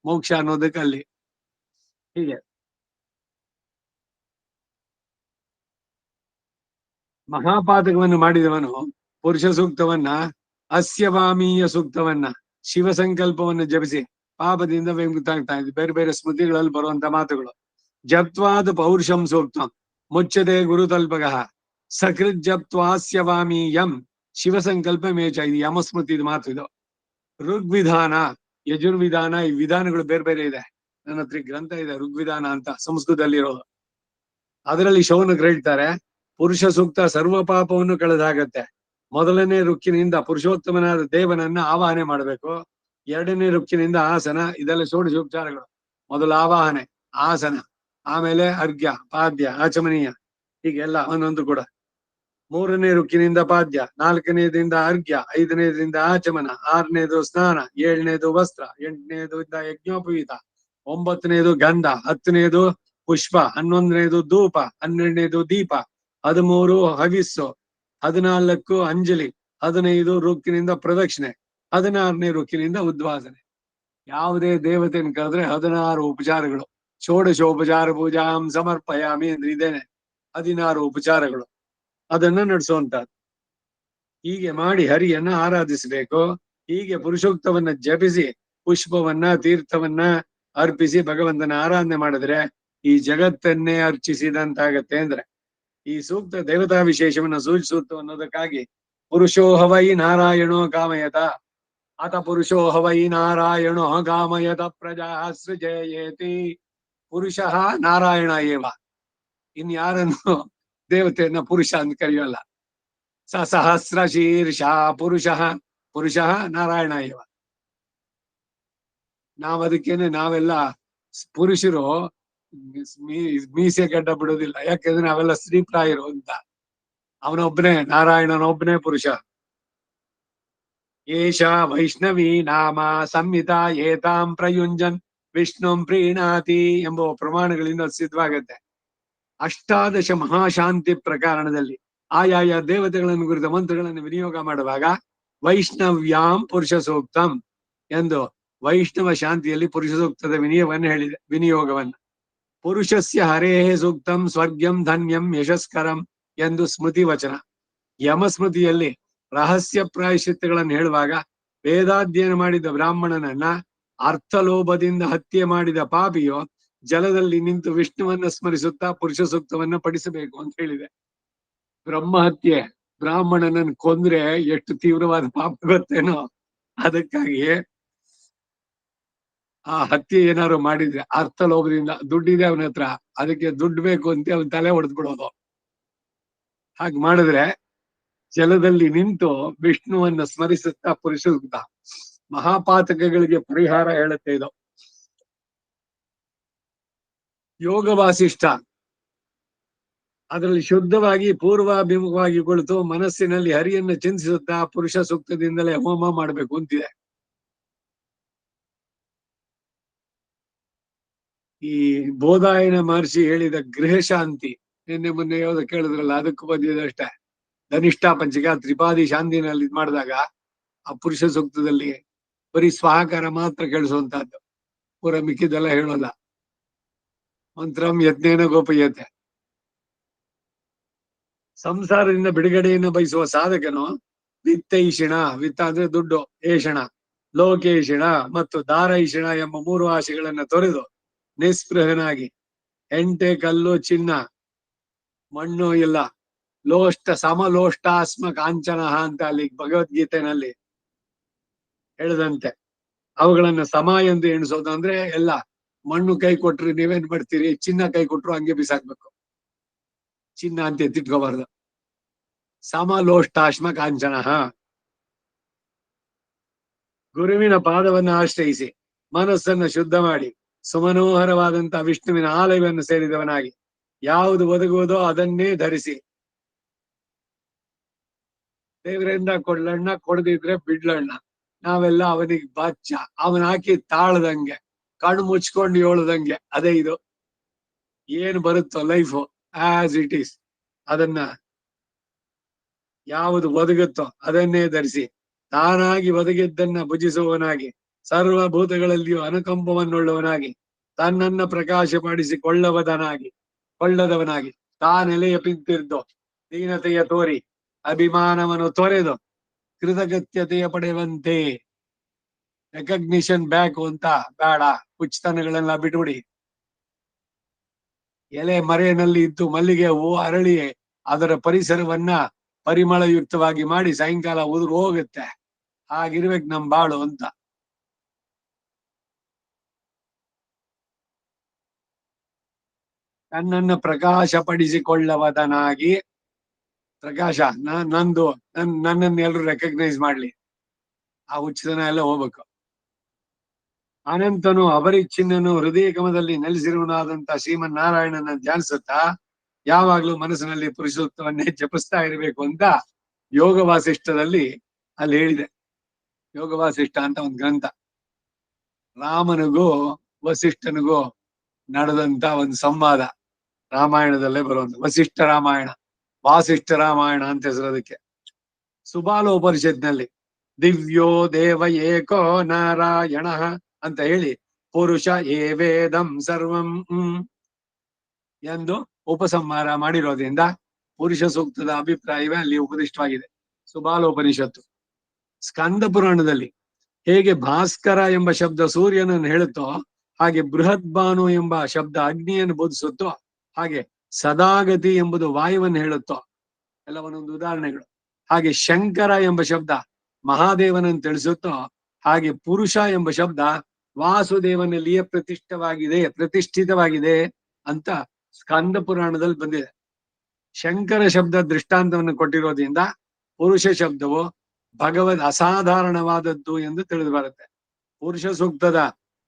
ಮೋಕ್ಷ ಅನ್ನೋದಕ್ಕಲ್ಲಿ. ಹೀಗೆ ಮಹಾಪಾತಕವನ್ನು ಮಾಡಿದವನು ಪುರುಷ ಸೂಕ್ತವನ್ನ, ಅಸ್ಯವಾಮೀಯ ಸೂಕ್ತವನ್ನ, ಶಿವ ಸಂಕಲ್ಪವನ್ನು ಜಪಿಸಿ ಪಾಪದಿಂದ ವಿಮುಕ್ತ ಆಗ್ತಾ ಇದೆ. ಬೇರೆ ಬೇರೆ ಸ್ಮೃತಿಗಳಲ್ಲಿ ಬರುವಂತ ಮಾತುಗಳು. ಜಪ್ತ್ವಾದ ಪೌರುಷಂ ಸೂಕ್ತಂ ಮುಚ್ಚತೆ ಗುರುತಲ್ಪಗ ಸಕೃತ್ ಜಪ್ತ್ವಾಸ್ಯವಾಮೀಯಂ ಶಿವ ಸಂಕಲ್ಪ ಮೇಚ. ಇದು ಯಮಸ್ಮೃತಿದ ಮಾತು. ಇದು ಋಗ್ವಿಧಾನ, ಯಜುರ್ವಿಧಾನ, ಈ ವಿಧಾನಗಳು ಬೇರೆ ಬೇರೆ ಇದೆ. ನನ್ನ ಹತ್ರ ಗ್ರಂಥ ಇದೆ ಋಗ್ವಿಧಾನ ಅಂತ, ಸಂಸ್ಕೃತದಲ್ಲಿ ಇರೋದು. ಅದರಲ್ಲಿ ಶೌನಕರು ಹೇಳ್ತಾರೆ, ಪುರುಷ ಸೂಕ್ತ ಸರ್ವ ಪಾಪವನ್ನು ಕಳೆದಾಗತ್ತೆ. ಮೊದಲನೇ ರುಕ್ಕಿನಿಂದ ಪುರುಷೋತ್ತಮನಾದ ದೇವನನ್ನ ಆವಾಹನೆ ಮಾಡಬೇಕು. 2ನೇ ರುಕ್ಕಿನಿಂದ ಆಸನ, ಇದೆಲ್ಲ ಷೋಡಶೋಪಚಾರಗಳು. ಮೊದಲು ಆವಾಹನೆ, ಆಸನ, ಆಮೇಲೆ ಅರ್ಘ್ಯ, ಪಾದ್ಯ, ಆಚಮನೀಯ, ಹೀಗೆಲ್ಲ ಒಂದೊಂದು ಕೂಡ. 3ನೇ ರುಕ್ಕಿನಿಂದ ಪಾದ್ಯ, 4ನೇದಿಂದ ಅರ್ಘ್ಯ, 5ನೇದ್ರಿಂದ ಆಚಮನ, 6ನೇದು ಸ್ನಾನ, 7ನೇದು ವಸ್ತ್ರ, 8ನೇದು ಯಜ್ಞೋಪವೀತ, 9ನೇದು ಗಂಧ, 10ನೇದು ಪುಷ್ಪ, 11ನೇದು ಧೂಪ, 12ನೇದು ದೀಪ, 13 ಹವಿಸ್ಸು, 14 ಅಂಜಲಿ, 15 ರುಕ್ಕಿನಿಂದ ಪ್ರದಕ್ಷಿಣೆ, 16ನೇ ರುಕ್ಕಿನಿಂದ ಉದ್ವಾಸನೆ. ಯಾವುದೇ ದೇವತೆಯನ್ನು ಕರೆದ್ರೆ 16 ಉಪಚಾರಗಳು. ಷೋಡಶೋಪಚಾರ ಪೂಜಾಂ ಸಮರ್ಪಯಾಮಿ ಅಂದ್ರೆ ಇದೇನೆ 16 ಉಪಚಾರಗಳು. ಅದನ್ನ ನಡೆಸುವಂತಹದ್ದು. ಹೀಗೆ ಮಾಡಿ ಹರಿಯನ್ನ ಆರಾಧಿಸಬೇಕು. ಹೀಗೆ ಪುರುಷೋಕ್ತವನ್ನ ಜಪಿಸಿ ಪುಷ್ಪವನ್ನ ತೀರ್ಥವನ್ನ ಅರ್ಪಿಸಿ ಭಗವಂತನ ಆರಾಧನೆ ಮಾಡಿದ್ರೆ ಈ ಜಗತ್ತನ್ನೇ ಅರ್ಚಿಸಿದಂತಾಗತ್ತೆ. ಅಂದ್ರೆ ಈ ಸೂಕ್ತ ದೇವತಾ ವಿಶೇಷವನ್ನ ಸೂಚಿಸುತ್ತ ಅನ್ನೋದಕ್ಕಾಗಿ ಪುರುಷೋ ಹವೈ ನಾರಾಯಣೋ ಕಾಮಯತ ಅತ ಪುರುಷೋ ಹವೈ ನಾರಾಯಣೋ ಕಾಮಯತ ಪ್ರಜಾ ಸೃಜಯೇತಿ. ಪುರುಷಃ ನಾರಾಯಣ ಏವ. ಇನ್ಯಾರನ್ನು ದೇವತೆಯನ್ನ ಪುರುಷ ಅಂತ ಕರೆಯೋಲ್ಲ. ಸ ಸಹಸ್ರ ಶೀರ್ಷ ಪುರುಷಃ ನಾರಾಯಣ ಏವ. ಅದಕ್ಕೇನೆ ನಾವೆಲ್ಲ ಪುರುಷರು ಮೀಸೆ ಗಡ್ಡ ಬಿಡೋದಿಲ್ಲ. ಯಾಕೆಂದ್ರೆ ನಾವೆಲ್ಲ ಸ್ತ್ರೀಪ್ರಾಯರು ಅಂತ. ಅವನೊಬ್ಬನೇ ನಾರಾಯಣನೊಬ್ಬನೇ ಪುರುಷ. ಏಷ ವೈಷ್ಣವಿ ನಾಮ ಸಂಹಿತ ಏತಾಂ ಪ್ರಯುಂಜನ್ ವಿಷ್ಣುಂ ಪ್ರೀಣಾತಿ ಎಂಬ ಪ್ರಮಾಣಗಳಿಂದ ಸಿದ್ಧವಾಗತ್ತೆ. ಅಷ್ಟಾದಶ ಮಹಾಶಾಂತಿ ಪ್ರಕರಣದಲ್ಲಿ ಆಯಾಯ ದೇವತೆಗಳನ್ನು ಕುರಿತ ಮಂತ್ರಗಳನ್ನು ವಿನಿಯೋಗ ಮಾಡುವಾಗ ವೈಷ್ಣವ್ಯಾಂ ಪುರುಷ ಸೂಕ್ತಂ ಎಂದು ವೈಷ್ಣವ ಶಾಂತಿಯಲ್ಲಿ ಪುರುಷ ಸೂಕ್ತದ ವಿನಿಯೋಗವನ್ನ ಪುರುಷಸ್ಯ ಹರೇಃ ಸೂಕ್ತಂ ಸ್ವರ್ಗ್ಯಂ ಧನ್ಯಂ ಯಶಸ್ಕರಂ ಎಂದು ಸ್ಮೃತಿ ವಚನ. ಯಮಸ್ಮೃತಿಯಲ್ಲಿ ರಹಸ್ಯ ಪ್ರಾಯಶ್ಚಿತ್ತಗಳನ್ನು ಹೇಳುವಾಗ ವೇದಾಧ್ಯಯನ ಮಾಡಿದ ಬ್ರಾಹ್ಮಣನನ್ನ ಅರ್ಥಲೋಭದಿಂದ ಹತ್ಯೆ ಮಾಡಿದ ಪಾಪಿಯು ಜಲದಲ್ಲಿ ನಿಂತು ವಿಷ್ಣುವನ್ನ ಸ್ಮರಿಸುತ್ತಾ ಪುರುಷ ಸೂಕ್ತವನ್ನ ಪಡಿಸಬೇಕು ಅಂತ ಹೇಳಿದೆ. ಬ್ರಹ್ಮಹತ್ಯೆ ಬ್ರಾಹ್ಮಣನನ್ನು ಕೊಂದ್ರೆ ಎಷ್ಟು ತೀವ್ರವಾದ ಪಾಪ ಗೊತ್ತೇನೋ. ಅದಕ್ಕಾಗಿ ಆ ಹತ್ಯೆ ಏನಾದ್ರು ಮಾಡಿದ್ರೆ ಅರ್ಥಲೋಭದಿಂದ, ದುಡ್ಡಿದೆ ಅವನ ಹತ್ರ, ಅದಕ್ಕೆ ದುಡ್ಡು ಬೇಕು ಅಂತ ಅವನ ತಲೆ ಹೊಡೆದ್ ಬಿಡೋದು. ಹಾಗೆ ಮಾಡಿದ್ರೆ ಜಲದಲ್ಲಿ ನಿಂತು ವಿಷ್ಣುವನ್ನ ಸ್ಮರಿಸುತ್ತಾ ಪುರುಷ ಸೂಕ್ತ ಮಹಾಪಾತಕಗಳಿಗೆ ಪರಿಹಾರ ಹೇಳುತ್ತೆ ಇದು. ಯೋಗ ವಾಸಿಷ್ಠ ಅದರಲ್ಲಿ ಶುದ್ಧವಾಗಿ ಪೂರ್ವಾಭಿಮುಖವಾಗಿ ಕುಳಿತು ಮನಸ್ಸಿನಲ್ಲಿ ಹರಿಯನ್ನು ಚಿಂತಿಸುತ್ತಾ ಪುರುಷ ಸೂಕ್ತದಿಂದಲೇ ಹೋಮ ಮಾಡಬೇಕು ಅಂತಿದೆ. ಈ ಬೋಧಾಯನ ಮಹರ್ಷಿ ಹೇಳಿದ ಗೃಹ ಶಾಂತಿ ನಿನ್ನೆ ಮೊನ್ನೆ ಯಾವ್ದು ಕೇಳಿದ್ರಲ್ಲ, ಅದಕ್ಕೂ ಬಂದಿದಷ್ಟೇ. ಧನಿಷ್ಠ ಪಂಚಕ ತ್ರಿಪಾದಿ ಶಾಂತಿನಲ್ಲಿ ಇದ್ ಮಾಡಿದಾಗ ಆ ಪುರುಷ ಸೂಕ್ತದಲ್ಲಿ ಬರೀ ಸ್ವಾಹಾಕಾರ ಮಾತ್ರ ಕೇಳಿಸುವಂತಹದ್ದು, ಪೂರ ಮಿಕ್ಕಿದೆಲ್ಲ ಹೇಳೋಲ್ಲ. ಮಂತ್ರಂ ಯತ್ನೇನ ಗೋಪಯತೆ. ಸಂಸಾರದಿಂದ ಬಿಡುಗಡೆಯನ್ನು ಬಯಸುವ ಸಾಧಕನು ವಿತ್ತೈಷಿಣ, ವಿತ್ತ ಅಂದ್ರೆ ದುಡ್ಡು, ಏಷಣ, ಲೋಕೇಶಿಣ ಮತ್ತು ದಾರೈಷಿಣ ಎಂಬ 3 ಆಶೆಗಳನ್ನ ತೊರೆದು ನಿಸ್ಪೃಹನಾಗಿ ಹೆಂಟೆ ಕಲ್ಲು ಚಿನ್ನ ಮಣ್ಣು ಇಲ್ಲ ಸಮಲೋಷ್ಟಾಸ್ಮ ಕಾಂಚನ ಅಂತ ಅಲ್ಲಿ ಭಗವದ್ಗೀತೆನಲ್ಲಿ ಹೇಳಿದಂತೆ ಅವುಗಳನ್ನ ಸಮ ಎಂದು ಎಣಿಸೋದು. ಅಂದ್ರೆ ಎಲ್ಲ ಮಣ್ಣು ಕೈ ಕೊಟ್ರಿ ನೀವೇನ್ ಮಾಡ್ತೀರಿ, ಚಿನ್ನ ಕೈ ಕೊಟ್ರು ಹಂಗೆ ಬಿಸಾಕ್ಬೇಕು, ಚಿನ್ನ ಅಂತ ಎತ್ತಿಟ್ಕೋಬಾರ್ದು. ಸಮಲೋಷ್ಟಾಶ್ಮ ಕಾಂಚನ. ಗುರುವಿನ ಪಾದವನ್ನು ಆಶ್ರಯಿಸಿ ಮನಸ್ಸನ್ನು ಶುದ್ಧ ಮಾಡಿ ಸುಮನೋಹರವಾದಂತಹ ವಿಷ್ಣುವಿನ ಆಲಯವನ್ನು ಸೇರಿದವನಾಗಿ ಯಾವುದು ಒದಗುವುದೋ ಅದನ್ನೇ ಧರಿಸಿ, ದೇವರಿಂದ ಕೊಡ್ಲಣ್ಣ, ಕೊಡದಿದ್ರೆ ಬಿಡ್ಲಣ್ಣ, ನಾವೆಲ್ಲ ಅವನಿಗೆ ಬಾಚ್ಚ, ಅವನ್ ಹಾಕಿ ತಾಳದಂಗೆ, ಕಣ್ಣು ಮುಚ್ಕೊಂಡು ಹೇಳದಂಗೆ. ಅದೇ ಇದು ಏನ್ ಬರುತ್ತೋ ಲೈಫು ಆಸ್ ಇಟ್ ಈಸ್, ಅದನ್ನ ಯಾವುದು ಒದಗುತ್ತೋ ಅದನ್ನೇ ಧರಿಸಿ ತಾನಾಗಿ ಒದಗಿದ್ದನ್ನ ಭುಜಿಸುವವನಾಗಿ ಸರ್ವಭೂತಗಳಲ್ಲಿಯೂ ಅನುಕಂಪವನ್ನುಳ್ಳವನಾಗಿ ತನ್ನನ್ನ ಕೊಳ್ಳದವನಾಗಿ ತಾನೆಲೆಯ ಪಿಂತಿರ್ದು ದೀನತೆಯ ತೋರಿ ಅಭಿಮಾನವನ್ನು ತೊರೆದು ಕೃತಜ್ಞತೆಯ ಪಡೆಯುವಂತೆ. ರೆಕಗ್ನಿಷನ್ ಬೇಕು ಅಂತ ಬೇಡ, ಹುಚ್ಚತನಗಳೆಲ್ಲ ಬಿಟ್ಬಿಡಿ. ಎಲೆ ಮರೆಯಲ್ಲಿ ಇದ್ದು ಮಲ್ಲಿಗೆ ಹೂವು ಅರಳಿ ಅದರ ಪರಿಸರವನ್ನ ಪರಿಮಳಯುಕ್ತವಾಗಿ ಮಾಡಿ ಸಾಯಂಕಾಲ ಉದುರು ಹೋಗುತ್ತೆ. ಹಾಗಿರ್ಬೇಕು ನಮ್ ಬಾಳು ಅಂತ. ತನ್ನನ್ನು ಪ್ರಕಾಶಪಡಿಸಿಕೊಳ್ಳುವದನಾಗಿ, ಪ್ರಕಾಶ ನನ್ನನ್ನು ಎಲ್ರು ರೆಕಗ್ನೈಸ್ ಮಾಡ್ಲಿ, ಆ ಹುಚ್ಚತನ ಎಲ್ಲ ಹೋಗ್ಬೇಕು. ಅನಂತನು ಅಪರಿಚ್ಛಿನ್ನನು ಹೃದಯ ಕಮದಲ್ಲಿ ನೆಲೆಸಿರುವನಾದಂತ ಶ್ರೀಮನ್ ನಾರಾಯಣನ ಧ್ಯಾನಿಸುತ್ತಾ ಯಾವಾಗ್ಲೂ ಮನಸ್ಸಿನಲ್ಲಿ ಪುರುಷೋತ್ತವನ್ನೇ ಜಪಿಸ್ತಾ ಇರಬೇಕು ಅಂತ ಯೋಗ ವಾಸಿಷ್ಠದಲ್ಲಿ ಅಲ್ಲಿ ಹೇಳಿದೆ. ಯೋಗ ವಾಸಿಷ್ಠ ಅಂತ ಒಂದು ಗ್ರಂಥ. ರಾಮನಿಗೂ ವಸಿಷ್ಠನಿಗೂ ನಡೆದಂತ ಒಂದು ಸಂವಾದ ರಾಮಾಯಣದಲ್ಲೇ ಬರುವಂತ ವಸಿಷ್ಠ ರಾಮಾಯಣ, ವಾಸಿಷ್ಠ ರಾಮಾಯಣ ಅಂತ ಹೆಸರು ಅದಕ್ಕೆ. ಸುಬಾಲೋಪನಿಷತ್ನಲ್ಲಿ ದಿವ್ಯೋ ದೇವ ಏಕೋ ನಾರಾಯಣ ಅಂತ ಹೇಳಿ ಪುರುಷ ಏವೇದಂ ಸರ್ವಂ ಎಂದು ಉಪಸಂಹಾರ ಮಾಡಿರೋದ್ರಿಂದ ಪುರುಷ ಸೂಕ್ತದ ಅಭಿಪ್ರಾಯವೇ ಅಲ್ಲಿ ಉಪದಿಷ್ಟವಾಗಿದೆ. ಸುಬಾಲೋಪನಿಷತ್ತು. ಸ್ಕಂದ ಪುರಾಣದಲ್ಲಿ ಹೇಗೆ ಭಾಸ್ಕರ ಎಂಬ ಶಬ್ದ ಸೂರ್ಯನನ್ನು ಹೇಳುತ್ತೋ, ಹಾಗೆ ಬೃಹತ್ ಭಾನು ಎಂಬ ಶಬ್ದ ಅಗ್ನಿಯನ್ನು ಬೋಧಿಸುತ್ತೋ, ಹಾಗೆ ಸದಾಗತಿ ಎಂಬುದು ವಾಯುವನ್ನು ಹೇಳುತ್ತೋ, ಎಲ್ಲ ಒಂದೊಂದು ಉದಾಹರಣೆಗಳು. ಹಾಗೆ ಶಂಕರ ಎಂಬ ಶಬ್ದ ಮಹಾದೇವನನ್ನು ತಿಳಿಸುತ್ತೋ, ಹಾಗೆ ಪುರುಷ ಎಂಬ ಶಬ್ದ ವಾಸುದೇವನಲ್ಲಿಯೇ ಪ್ರತಿಷ್ಠಿತವಾಗಿದೆ ಅಂತ ಸ್ಕಂದ ಪುರಾಣದಲ್ಲಿ ಬಂದಿದೆ. ಶಂಕರ ಶಬ್ದ ದೃಷ್ಟಾಂತವನ್ನು ಕೊಟ್ಟಿರೋದ್ರಿಂದ ಪುರುಷ ಶಬ್ದವು ಭಗವದ್ ಅಸಾಧಾರಣವಾದದ್ದು ಎಂದು ತಿಳಿದು ಬರುತ್ತೆ. ಪುರುಷ ಸೂಕ್ತದ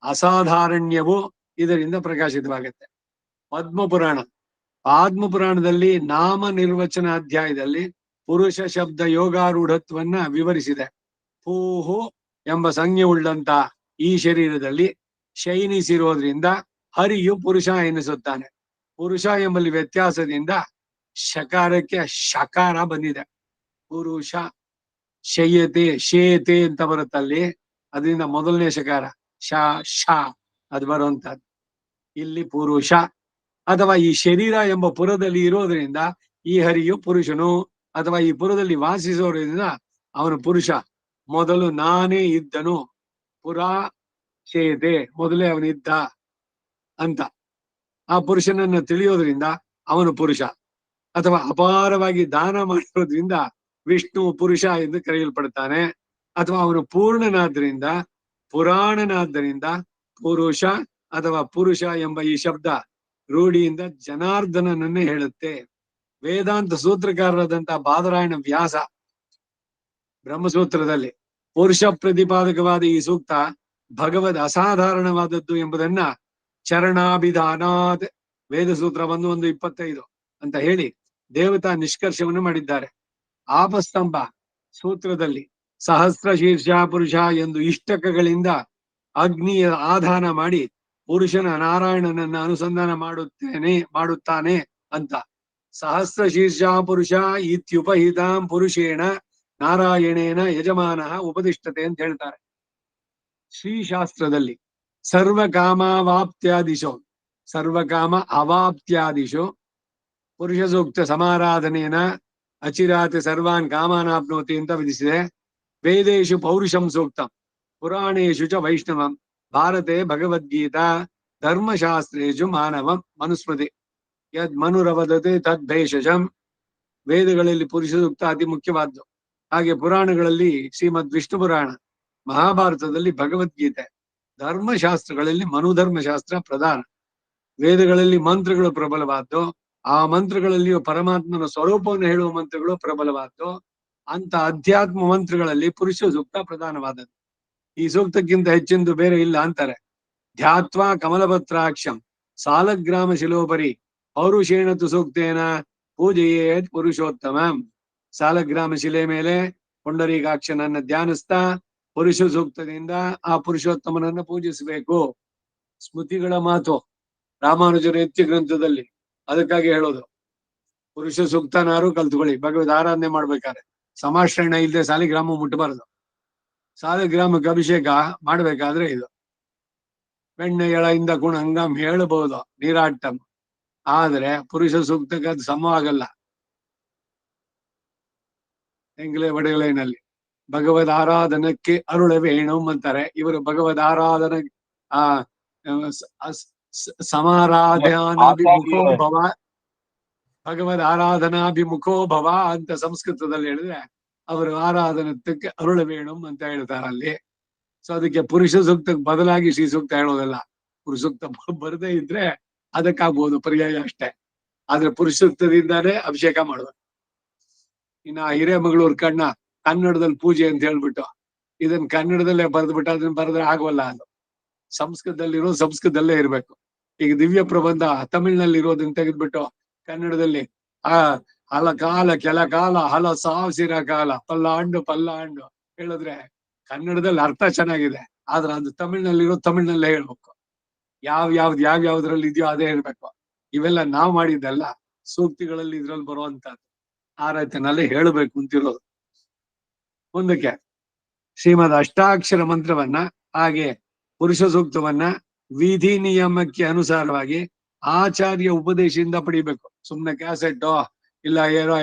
ಅಸಾಧಾರಣ್ಯವು ಇದರಿಂದ ಪ್ರಕಾಶಿತವಾಗುತ್ತೆ. ಪದ್ಮ ಪುರಾಣದಲ್ಲಿ ನಾಮ ನಿರ್ವಚನ ಅಧ್ಯಾಯದಲ್ಲಿ ಪುರುಷ ಶಬ್ದ ಯೋಗಾರೂಢತ್ವನ್ನ ವಿವರಿಸಿದೆ. ಹೂಹು ಎಂಬ ಸಂಜ್ಞೆ ಉಳ್ಳಂತ ಈ ಶರೀರದಲ್ಲಿ ಶಯನಿಸಿರೋದ್ರಿಂದ ಹರಿಯು ಪುರುಷ ಎನಿಸುತ್ತಾನೆ. ಪುರುಷ ಎಂಬಲ್ಲಿ ವ್ಯತ್ಯಾಸದಿಂದ ಶಕಾರಕ್ಕೆ ಶಕಾರ ಬಂದಿದೆ. ಪುರುಷ ಶಯತೆ ಶೇತೆ ಅಂತ ಬರುತ್ತಲ್ಲಿ, ಅದರಿಂದ ಮೊದಲನೇ ಶಕಾರ ಶ ಅದು ಬರುವಂತದ್ದು. ಇಲ್ಲಿ ಪುರುಷ ಅಥವಾ ಈ ಶರೀರ ಎಂಬ ಪುರದಲ್ಲಿ ಇರೋದ್ರಿಂದ ಈ ಹರಿಯು ಪುರುಷನು, ಅಥವಾ ಈ ಪುರದಲ್ಲಿ ವಾಸಿಸೋದ್ರಿಂದ ಅವನು ಪುರುಷ. ಮೊದಲು ನಾನೇ ಇದ್ದನು, ಪುರಾ ಶೇತೆ, ಮೊದಲೇ ಅವನಿದ್ದ ಅಂತ ಆ ಪುರುಷನನ್ನ ತಿಳಿಯೋದ್ರಿಂದ ಅವನು ಪುರುಷ. ಅಥವಾ ಅಪಾರವಾಗಿ ದಾನ ಮಾಡಿರೋದ್ರಿಂದ ವಿಷ್ಣು ಪುರುಷ ಎಂದು ಕರೆಯಲ್ಪಡ್ತಾನೆ. ಅಥವಾ ಅವನು ಪೂರ್ಣನಾದ್ದರಿಂದ, ಪುರಾಣನಾದ್ದರಿಂದ ಪುರುಷ ಅಥವಾ ಪುರುಷ ಎಂಬ ಈ ಶಬ್ದ ರೂಢಿಯಿಂದ ಜನಾರ್ದನನನ್ನೇ ಹೇಳುತ್ತೆ. ವೇದಾಂತ ಸೂತ್ರಕಾರರಾದಂತಹ ಬಾದರಾಯಣ ವ್ಯಾಸ ಬ್ರಹ್ಮಸೂತ್ರದಲ್ಲಿ ಪುರುಷ ಪ್ರತಿಪಾದಕವಾದ ಈ ಸೂಕ್ತ ಭಗವದ್ ಅಸಾಧಾರಣವಾದದ್ದು ಎಂಬುದನ್ನ ಚರಣಾಭಿಧಾನಾತ್ ವೇದ ಸೂತ್ರ 1:25 ಅಂತ ಹೇಳಿ ದೇವತಾ ನಿಷ್ಕರ್ಷವನ್ನು ಮಾಡಿದ್ದಾರೆ. ಆಪಸ್ತಂಭ ಸೂತ್ರದಲ್ಲಿ ಸಹಸ್ರ ಶೀರ್ಷ ಪುರುಷ ಎಂದು ಇಷ್ಟಕಗಳಿಂದ ಅಗ್ನಿಯ ಆಧಾನ ಮಾಡಿ ಪುರುಷನ ನಾರಾಯಣನನ್ನ ಅನುಸಂಧಾನ ಮಾಡುತ್ತಾನೆ ಅಂತ ಸಹಸ್ರ ಶೀರ್ಷ ಪುರುಷ ಇತ್ಯುಪಹಿತಾಂ ಪುರುಷೇಣ ನಾರಾಯಣೇನ ಯಜಮಾನ ಉಪದಿಷ್ಟತೆ ಅಂತ ಹೇಳ್ತಾರೆ. ಶ್ರೀಶಾಸ್ತ್ರದಲ್ಲಿ ಸರ್ವಕಾಮ ಅವಾಪ್ತ್ಯಾದಿಶೋ ಪುರುಷ ಸೂಕ್ತ ಸಮಾರಾಧನೇನ ಅಚಿರಾತ್ ಸರ್ವಾನ್ ಕಾಮಾನಾಪ್ನೋತಿ ಅಂತ ವಿಧಿಸಿದೆ. ವೇದೇಶು ಪೌರುಷಂ ಸೂಕ್ತಂ, ಪುರಾಣೇಶು ಚ ವೈಷ್ಣವಂ, ಭಾರತೆ ಭಗವದ್ಗೀತಾ, ಧರ್ಮಶಾಸ್ತ್ರೇಶು ಮಾನವಂ ಮನುಸ್ಮೃತಿ ಯದ್ ಮನುರವದತೆ ತದ್ ಭೇಷಜಂ. ವೇದಗಳಲ್ಲಿ ಪುರುಷ ಸೂಕ್ತ ಅತಿ ಮುಖ್ಯವಾದ್ದು. ಹಾಗೆ ಪುರಾಣಗಳಲ್ಲಿ ಶ್ರೀಮದ್ ವಿಷ್ಣು ಪುರಾಣ, ಮಹಾಭಾರತದಲ್ಲಿ ಭಗವದ್ಗೀತೆ, ಧರ್ಮಶಾಸ್ತ್ರಗಳಲ್ಲಿ ಮನುಧರ್ಮಶಾಸ್ತ್ರ ಪ್ರಧಾನ. ವೇದಗಳಲ್ಲಿ ಮಂತ್ರಗಳು ಪ್ರಬಲವಾದ್ದು, ಆ ಮಂತ್ರಗಳಲ್ಲಿಯೂ ಪರಮಾತ್ಮನ ಸ್ವರೂಪವನ್ನು ಹೇಳುವ ಮಂತ್ರಗಳು ಪ್ರಬಲವಾದ್ದು. ಅಂತ ಅಧ್ಯಾತ್ಮ ಮಂತ್ರಗಳಲ್ಲಿ ಪುರುಷ ಸೂಕ್ತ ಪ್ರಧಾನವಾದದ್ದು. ಈ ಸೂಕ್ತಕ್ಕಿಂತ ಹೆಚ್ಚಿಂದು ಬೇರೆ ಇಲ್ಲ ಅಂತಾರೆ. ಧ್ಯಾತ್ವಾ ಕಮಲಪತ್ರಾಕ್ಷಂ ಸಾಲಗ್ರಾಮ ಶಿಲೋಪರಿ ಪೌರುಷೇಣತು ಸೂಕ್ತೇನ ಪೂಜೆಯೇತ್ ಪುರುಷೋತ್ತಮಂ. ಸಾಲಗ್ರಾಮ ಶಿಲೆ ಮೇಲೆ ಪುಂಡರೀಕಾಕ್ಷನನ್ನ ಧ್ಯಾನಿಸ್ತಾ ಪುರುಷ ಸೂಕ್ತದಿಂದ ಆ ಪುರುಷೋತ್ತಮನನ್ನ ಪೂಜಿಸಬೇಕು. ಸ್ಮೃತಿಗಳ ಮಾತು ರಾಮಾನುಜರ ಎತ್ತಿ ಗ್ರಂಥದಲ್ಲಿ ಅದಕ್ಕಾಗಿ ಹೇಳೋದು. ಪುರುಷ ಸೂಕ್ತನಾರು ಕಲ್ತ್ಕೊಳ್ಳಿ. ಭಗವದ್ ಆರಾಧನೆ ಮಾಡ್ಬೇಕಾದ್ರೆ ಸಮಾಶ್ರಯಣ ಇಲ್ಲದೆ ಸಾಲಿಗ್ರಾಮ ಮುಟ್ಟಬಾರದು. ಸಾಲಿಗ್ರಾಮಕ್ಕೆ ಅಭಿಷೇಕ ಮಾಡ್ಬೇಕಾದ್ರೆ ಇದು ಬೆಣ್ಣೆ ಎಳೆಯಿಂದ ಗುಣ ಹಂಗಮ್ ಹೇಳಬಹುದು ನೀರಾಟಂ, ಆದ್ರೆ ಪುರುಷ ಸೂಕ್ತಕ್ಕೆ ಅದು ಸಮವಾಗಲ್ಲ. ಎಂಗ್ಲೆ ಒಡೆಗಲೇನಲ್ಲಿ ಭಗವದ್ ಆರಾಧನಕ್ಕೆ ಅರುಳವೇಣು ಅಂತಾರೆ. ಇವರು ಭಗವದ್ ಆರಾಧನ ಸಮಾರಾಧನಾಭಿಮುಖೋ ಭವ, ಭಗವದ್ ಆರಾಧನಾಭಿಮುಖೋ ಭವ ಅಂತ ಸಂಸ್ಕೃತದಲ್ಲಿ ಹೇಳಿದ್ರೆ ಅವರು ಆರಾಧನಕ್ಕೆ ಅರುಳವೇಣು ಅಂತ ಹೇಳ್ತಾರೆ ಅಲ್ಲಿ. ಸೊ ಅದಕ್ಕೆ ಪುರುಷ ಸೂಕ್ತಕ್ಕೆ ಬದಲಾಗಿ ಶ್ರೀ ಸೂಕ್ತ ಹೇಳೋದಲ್ಲ. ಪುರುಷ ಸೂಕ್ತ ಬರದೇ ಇದ್ರೆ ಅದಕ್ಕಾಗ್ಬೋದು ಪರ್ಯಾಯ ಅಷ್ಟೇ. ಆದ್ರೆ ಪುರುಷ ಸೂಕ್ತದಿಂದಾನೇ ಅಭಿಷೇಕ ಮಾಡುವುದು. ಇನ್ನ ಹಿರೇಮಗಳೂರ್ ಕನ್ನಡದಲ್ಲಿ ಪೂಜೆ ಅಂತ ಹೇಳ್ಬಿಟ್ಟು ಇದನ್ನ ಕನ್ನಡದಲ್ಲೇ ಬರೆದ್ಬಿಟ್ಟು ಅದನ್ನ ಬರೆದ್ರೆ ಆಗೋಲ್ಲ. ಅದು ಸಂಸ್ಕೃತದಲ್ಲಿರೋದು ಸಂಸ್ಕೃತದಲ್ಲೇ ಇರ್ಬೇಕು. ಈಗ ದಿವ್ಯ ಪ್ರಬಂಧ ತಮಿಳ್ನಲ್ಲಿ ಇರೋದನ್ನ ತೆಗೆದ್ಬಿಟ್ಟು ಕನ್ನಡದಲ್ಲಿ ಹಲ ಕಾಲ ಕೆಲ ಕಾಲ ಹಲ ಸಾವಿರ ಕಾಲ ಪಲ್ಲಾಂಡು ಹೇಳಿದ್ರೆ ಕನ್ನಡದಲ್ಲಿ ಅರ್ಥ ಚೆನ್ನಾಗಿದೆ, ಆದ್ರೆ ಅದು ತಮಿಳ್ನಲ್ಲಿರೋ ತಮಿಳ್ನಲ್ಲೇ ಹೇಳ್ಬೇಕು. ಯಾವ್ಯಾವ್ದ್ರಲ್ಲಿ ಇದೆಯೋ ಅದೇ ಹೇಳ್ಬೇಕು. ಇವೆಲ್ಲ ನಾವ್ ಮಾಡಿದ್ದಲ್ಲ, ಸೂಕ್ತಿಗಳಲ್ಲಿ ಇದ್ರಲ್ಲಿ ಬರುವಂತದ್ದು. ಆ ರೈತನಲ್ಲಿ ಹೇಳಬೇಕು ಅಂತಿರೋದು. ಮುಂದಕ್ಕೆ ಶ್ರೀಮದ್ ಅಷ್ಟಾಕ್ಷರ ಮಂತ್ರವನ್ನ ಹಾಗೆ ಪುರುಷ ಸೂಕ್ತವನ್ನ ವಿಧಿ ನಿಯಮಕ್ಕೆ ಅನುಸಾರವಾಗಿ ಆಚಾರ್ಯ ಉಪದೇಶದಿಂದ ಪಡಿಬೇಕು. ಸುಮ್ನೆ ಕ್ಯಾಸೆಟ್ ಇಲ್ಲ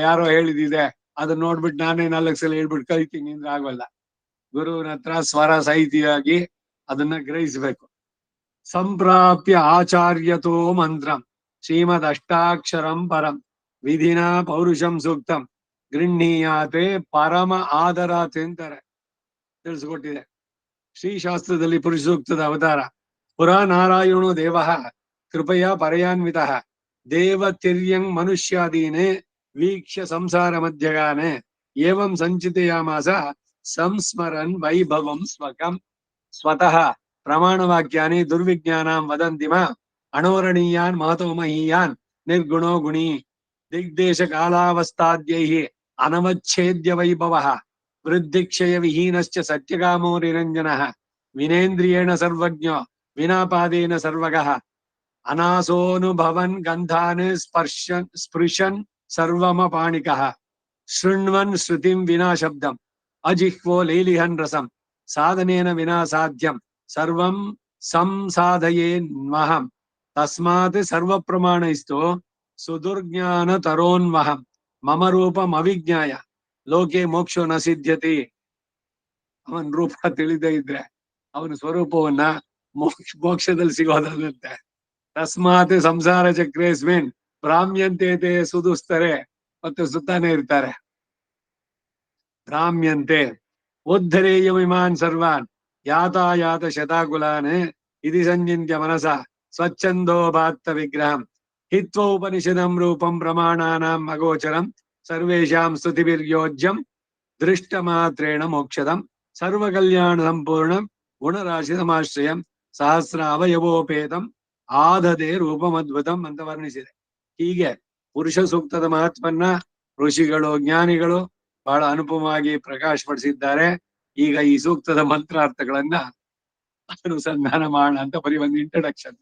ಯಾರೋ ಹೇಳಿದಿದೆ ಅದನ್ನ ನೋಡ್ಬಿಟ್ಟು ನಾನೇ 4 ಸಲ ಹೇಳ್ಬಿಟ್ಟು ಕಲಿತೀನಿ ಅಂದ್ರೆ ಆಗಲ್ಲ. ಗುರುವಿನ ಹತ್ರ ಸ್ವರ ಸಾಹಿತಿಯಾಗಿ ಅದನ್ನ ಗ್ರಹಿಸ್ಬೇಕು. ಸಂಪ್ರಾಪ್ಯ ಆಚಾರ್ಯತೋ ಮಂತ್ರಂ ಶ್ರೀಮದ್ ಅಷ್ಟಾಕ್ಷರಂ ಪರಂ ವಿಧಿನ ಪೌರುಷಂ ಸೂಕ್ತಂ ಗೃಹೀಯಾತೆ ಪರಮ ಆದರಾತ್ ಅಂತಾರೆ, ತಿಳಿಸ್ಕೊಟ್ಟಿದೆ. ಶ್ರೀಶಾಸ್ತ್ರದಲ್ಲಿ ಪುರುಷ ಸೂಕ್ತದ ಅವತಾರ. ಪುರಾ ನಾರಾಯಣೋ ದೇವ ಕೃಪೆಯ ಪರಯಾನ್ವಿತ ದೇವತಿರ್ಯಂಗ್ ಮನುಷ್ಯಾದೀನೆ ವೀಕ್ಷ್ಯ ಸಂಸಾರ ಮಧ್ಯಗಾನೆ ಏವಂ ಸಂಚಿತಯಾಮಾಸ ಸಂಸ್ಮರನ್ ವೈಭವಂ ಸ್ವಕಂ ಸ್ವತಃ ಪ್ರಮಾಣವಾಕ್ಯಾನಿ ದುರ್ವಿಜ್ಞಾನಾಂ ವದಂತಿಮ ಅಣೋರಣೀಯಾನ್ ಮಹತೋ ಮಹೀಯಾನ್ ನಿರ್ಗುಣೋ ಗುಣಿ ದಿಗ್ದೇಶ ಕಾಲಾವಸ್ಥಾದ್ಯೈಃ ಅನವಚ್ಛೇದ್ಯ ವೈಭವಃ ವೃದ್ಧಿಕ್ಷಯ ವಿಹೀನಶ್ಚ ಸತ್ಯಕಾಮೋ ನಿರಂಜನಃ ವಿನೇಂದ್ರಿಯೇಣ ಸರ್ವಜ್ಞೋ ವಿನಾಪಾದೇನ ಸರ್ವಗಃ ಅನಾಸೋನುಭವನ್ ಗಂಧಾನ್ ಸ್ಪೃಶನ್ ಸರ್ವಮಪಾಣಿಕಃ ಶೃಣ್ವನ್ ಶ್ರುತಿಂ ವಿನಾ ಶಬ್ದಂ ಅಜಿಹ್ವೋ ಲೈಲಿಹನ್ ರಸಂ ಸಾಧನೇನ ವಿನಾ ಸಾಧ್ಯಂ ಸರ್ವಂ ಸಂಸಾಧಯೇನ್ಮಹಂ ತಸ್ಮಾತ್ ಸರ್ವ ಪ್ರಮಾಣೈಸ್ತು ಸುದುರ್ಜ್ಞಾನ ತರೋನ್ಮಹಂ ಮಮ ರೂಪಂ ಅವಿಜ್ಞಾಯ ಲೋಕೆ ಮೋಕ್ಷೋ ನ ಸಿದ್ಧ್ಯತಿ. ಅವನ ರೂಪ ತಿಳಿದೇ ಇದ್ರೆ ಅವನ ಸ್ವರೂಪವನ್ನ ಮೋಕ್ಷದಲ್ಲಿ ಸಿಗೋದಂತೆ. ತಸ್ಮಾತ್ ಸಂಸಾರ ಚಕ್ರೇಸ್ಮಿನ್ ಭ್ರಾಮ್ಯಂತೆ ಸುದುಸ್ತರೆ, ಮತ್ತೆ ಸುತ್ತಾನೆ ಇರ್ತಾರೆ. ಭ್ರಾಮ್ಯಂತೆ ಉದ್ಧರೇಯ ವಿಮಾನ್ ಸರ್ವಾನ್ ಯಾತಾಯಾತ ಶತಾಕುಲಾನ್ ಇತಿ ಸಂಚಿತ್ಯ ಮನಸ ಸ್ವಚ್ಛಂದೋ ಭಾತ್ತ ವಿಗ್ರಹಂ ಹಿತ್ವ ಉಪನಿಷದಂ ರೂಪಂ ಪ್ರಮಾಣಾನಾಂ ಅಗೋಚರಂ ಸರ್ವೇಷಾಂ ಸ್ತುತಿಭಿರ್ಯೋಜ್ಯಂ ದೃಷ್ಟ ಮಾತ್ರೇಣ ಮೋಕ್ಷದಂ ಸರ್ವ ಕಲ್ಯಾಣ ಸಂಪೂರ್ಣಂ ಗುಣರಾಶಿ ಸಮಾಶ್ರಯಂ ಸಹಸ್ರ ಅವಯವೋಪೇತಂ ಆದದೆ ರೂಪಮದ್ಭುತಂ ಅಂತ ವರ್ಣಿಸಿದೆ. ಹೀಗೆ ಪುರುಷ ಸೂಕ್ತದ ಮಹತ್ವನ್ನ ಋಷಿಗಳು ಜ್ಞಾನಿಗಳು ಬಹಳ ಅನುಪಮವಾಗಿ ಪ್ರಕಾಶಪಡಿಸಿದ್ದಾರೆ. ಈಗ ಈ ಸೂಕ್ತದ ಮಂತ್ರಾರ್ಥಗಳನ್ನ ಅನುಸಂಧಾನ ಮಾಡೋಣ ಅಂತ ಬರೀ ಒಂದು ಇಂಟ್ರಡಕ್ಷನ್.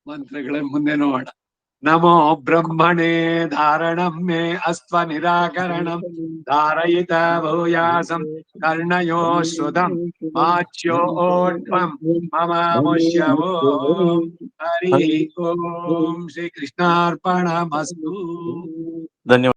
ಮಂತ್ರಗಳ ಮುಂದೆ ನೋಡೋಣ. ನಮೋ ಬ್ರಹ್ಮಣೇ ಧಾರಣಂ ಮೇ ಅಸ್ತ್ವ ನಿರಾಕರಣಂ ಧಾರಯಿತ ಭೂಯಾಸಂ ಕರ್ಣಯೋ ಶ್ರುತಂ ಮಾಚ್ಯೋಟ್ಪಂ ಮಮ ಮುಷ್ಯವೋ ಹರಿ ಓಂ ಶ್ರೀ ಕೃಷ್ಣಾರ್ಪಣಮಸ್ತು. ಧನ್ಯವಾದ.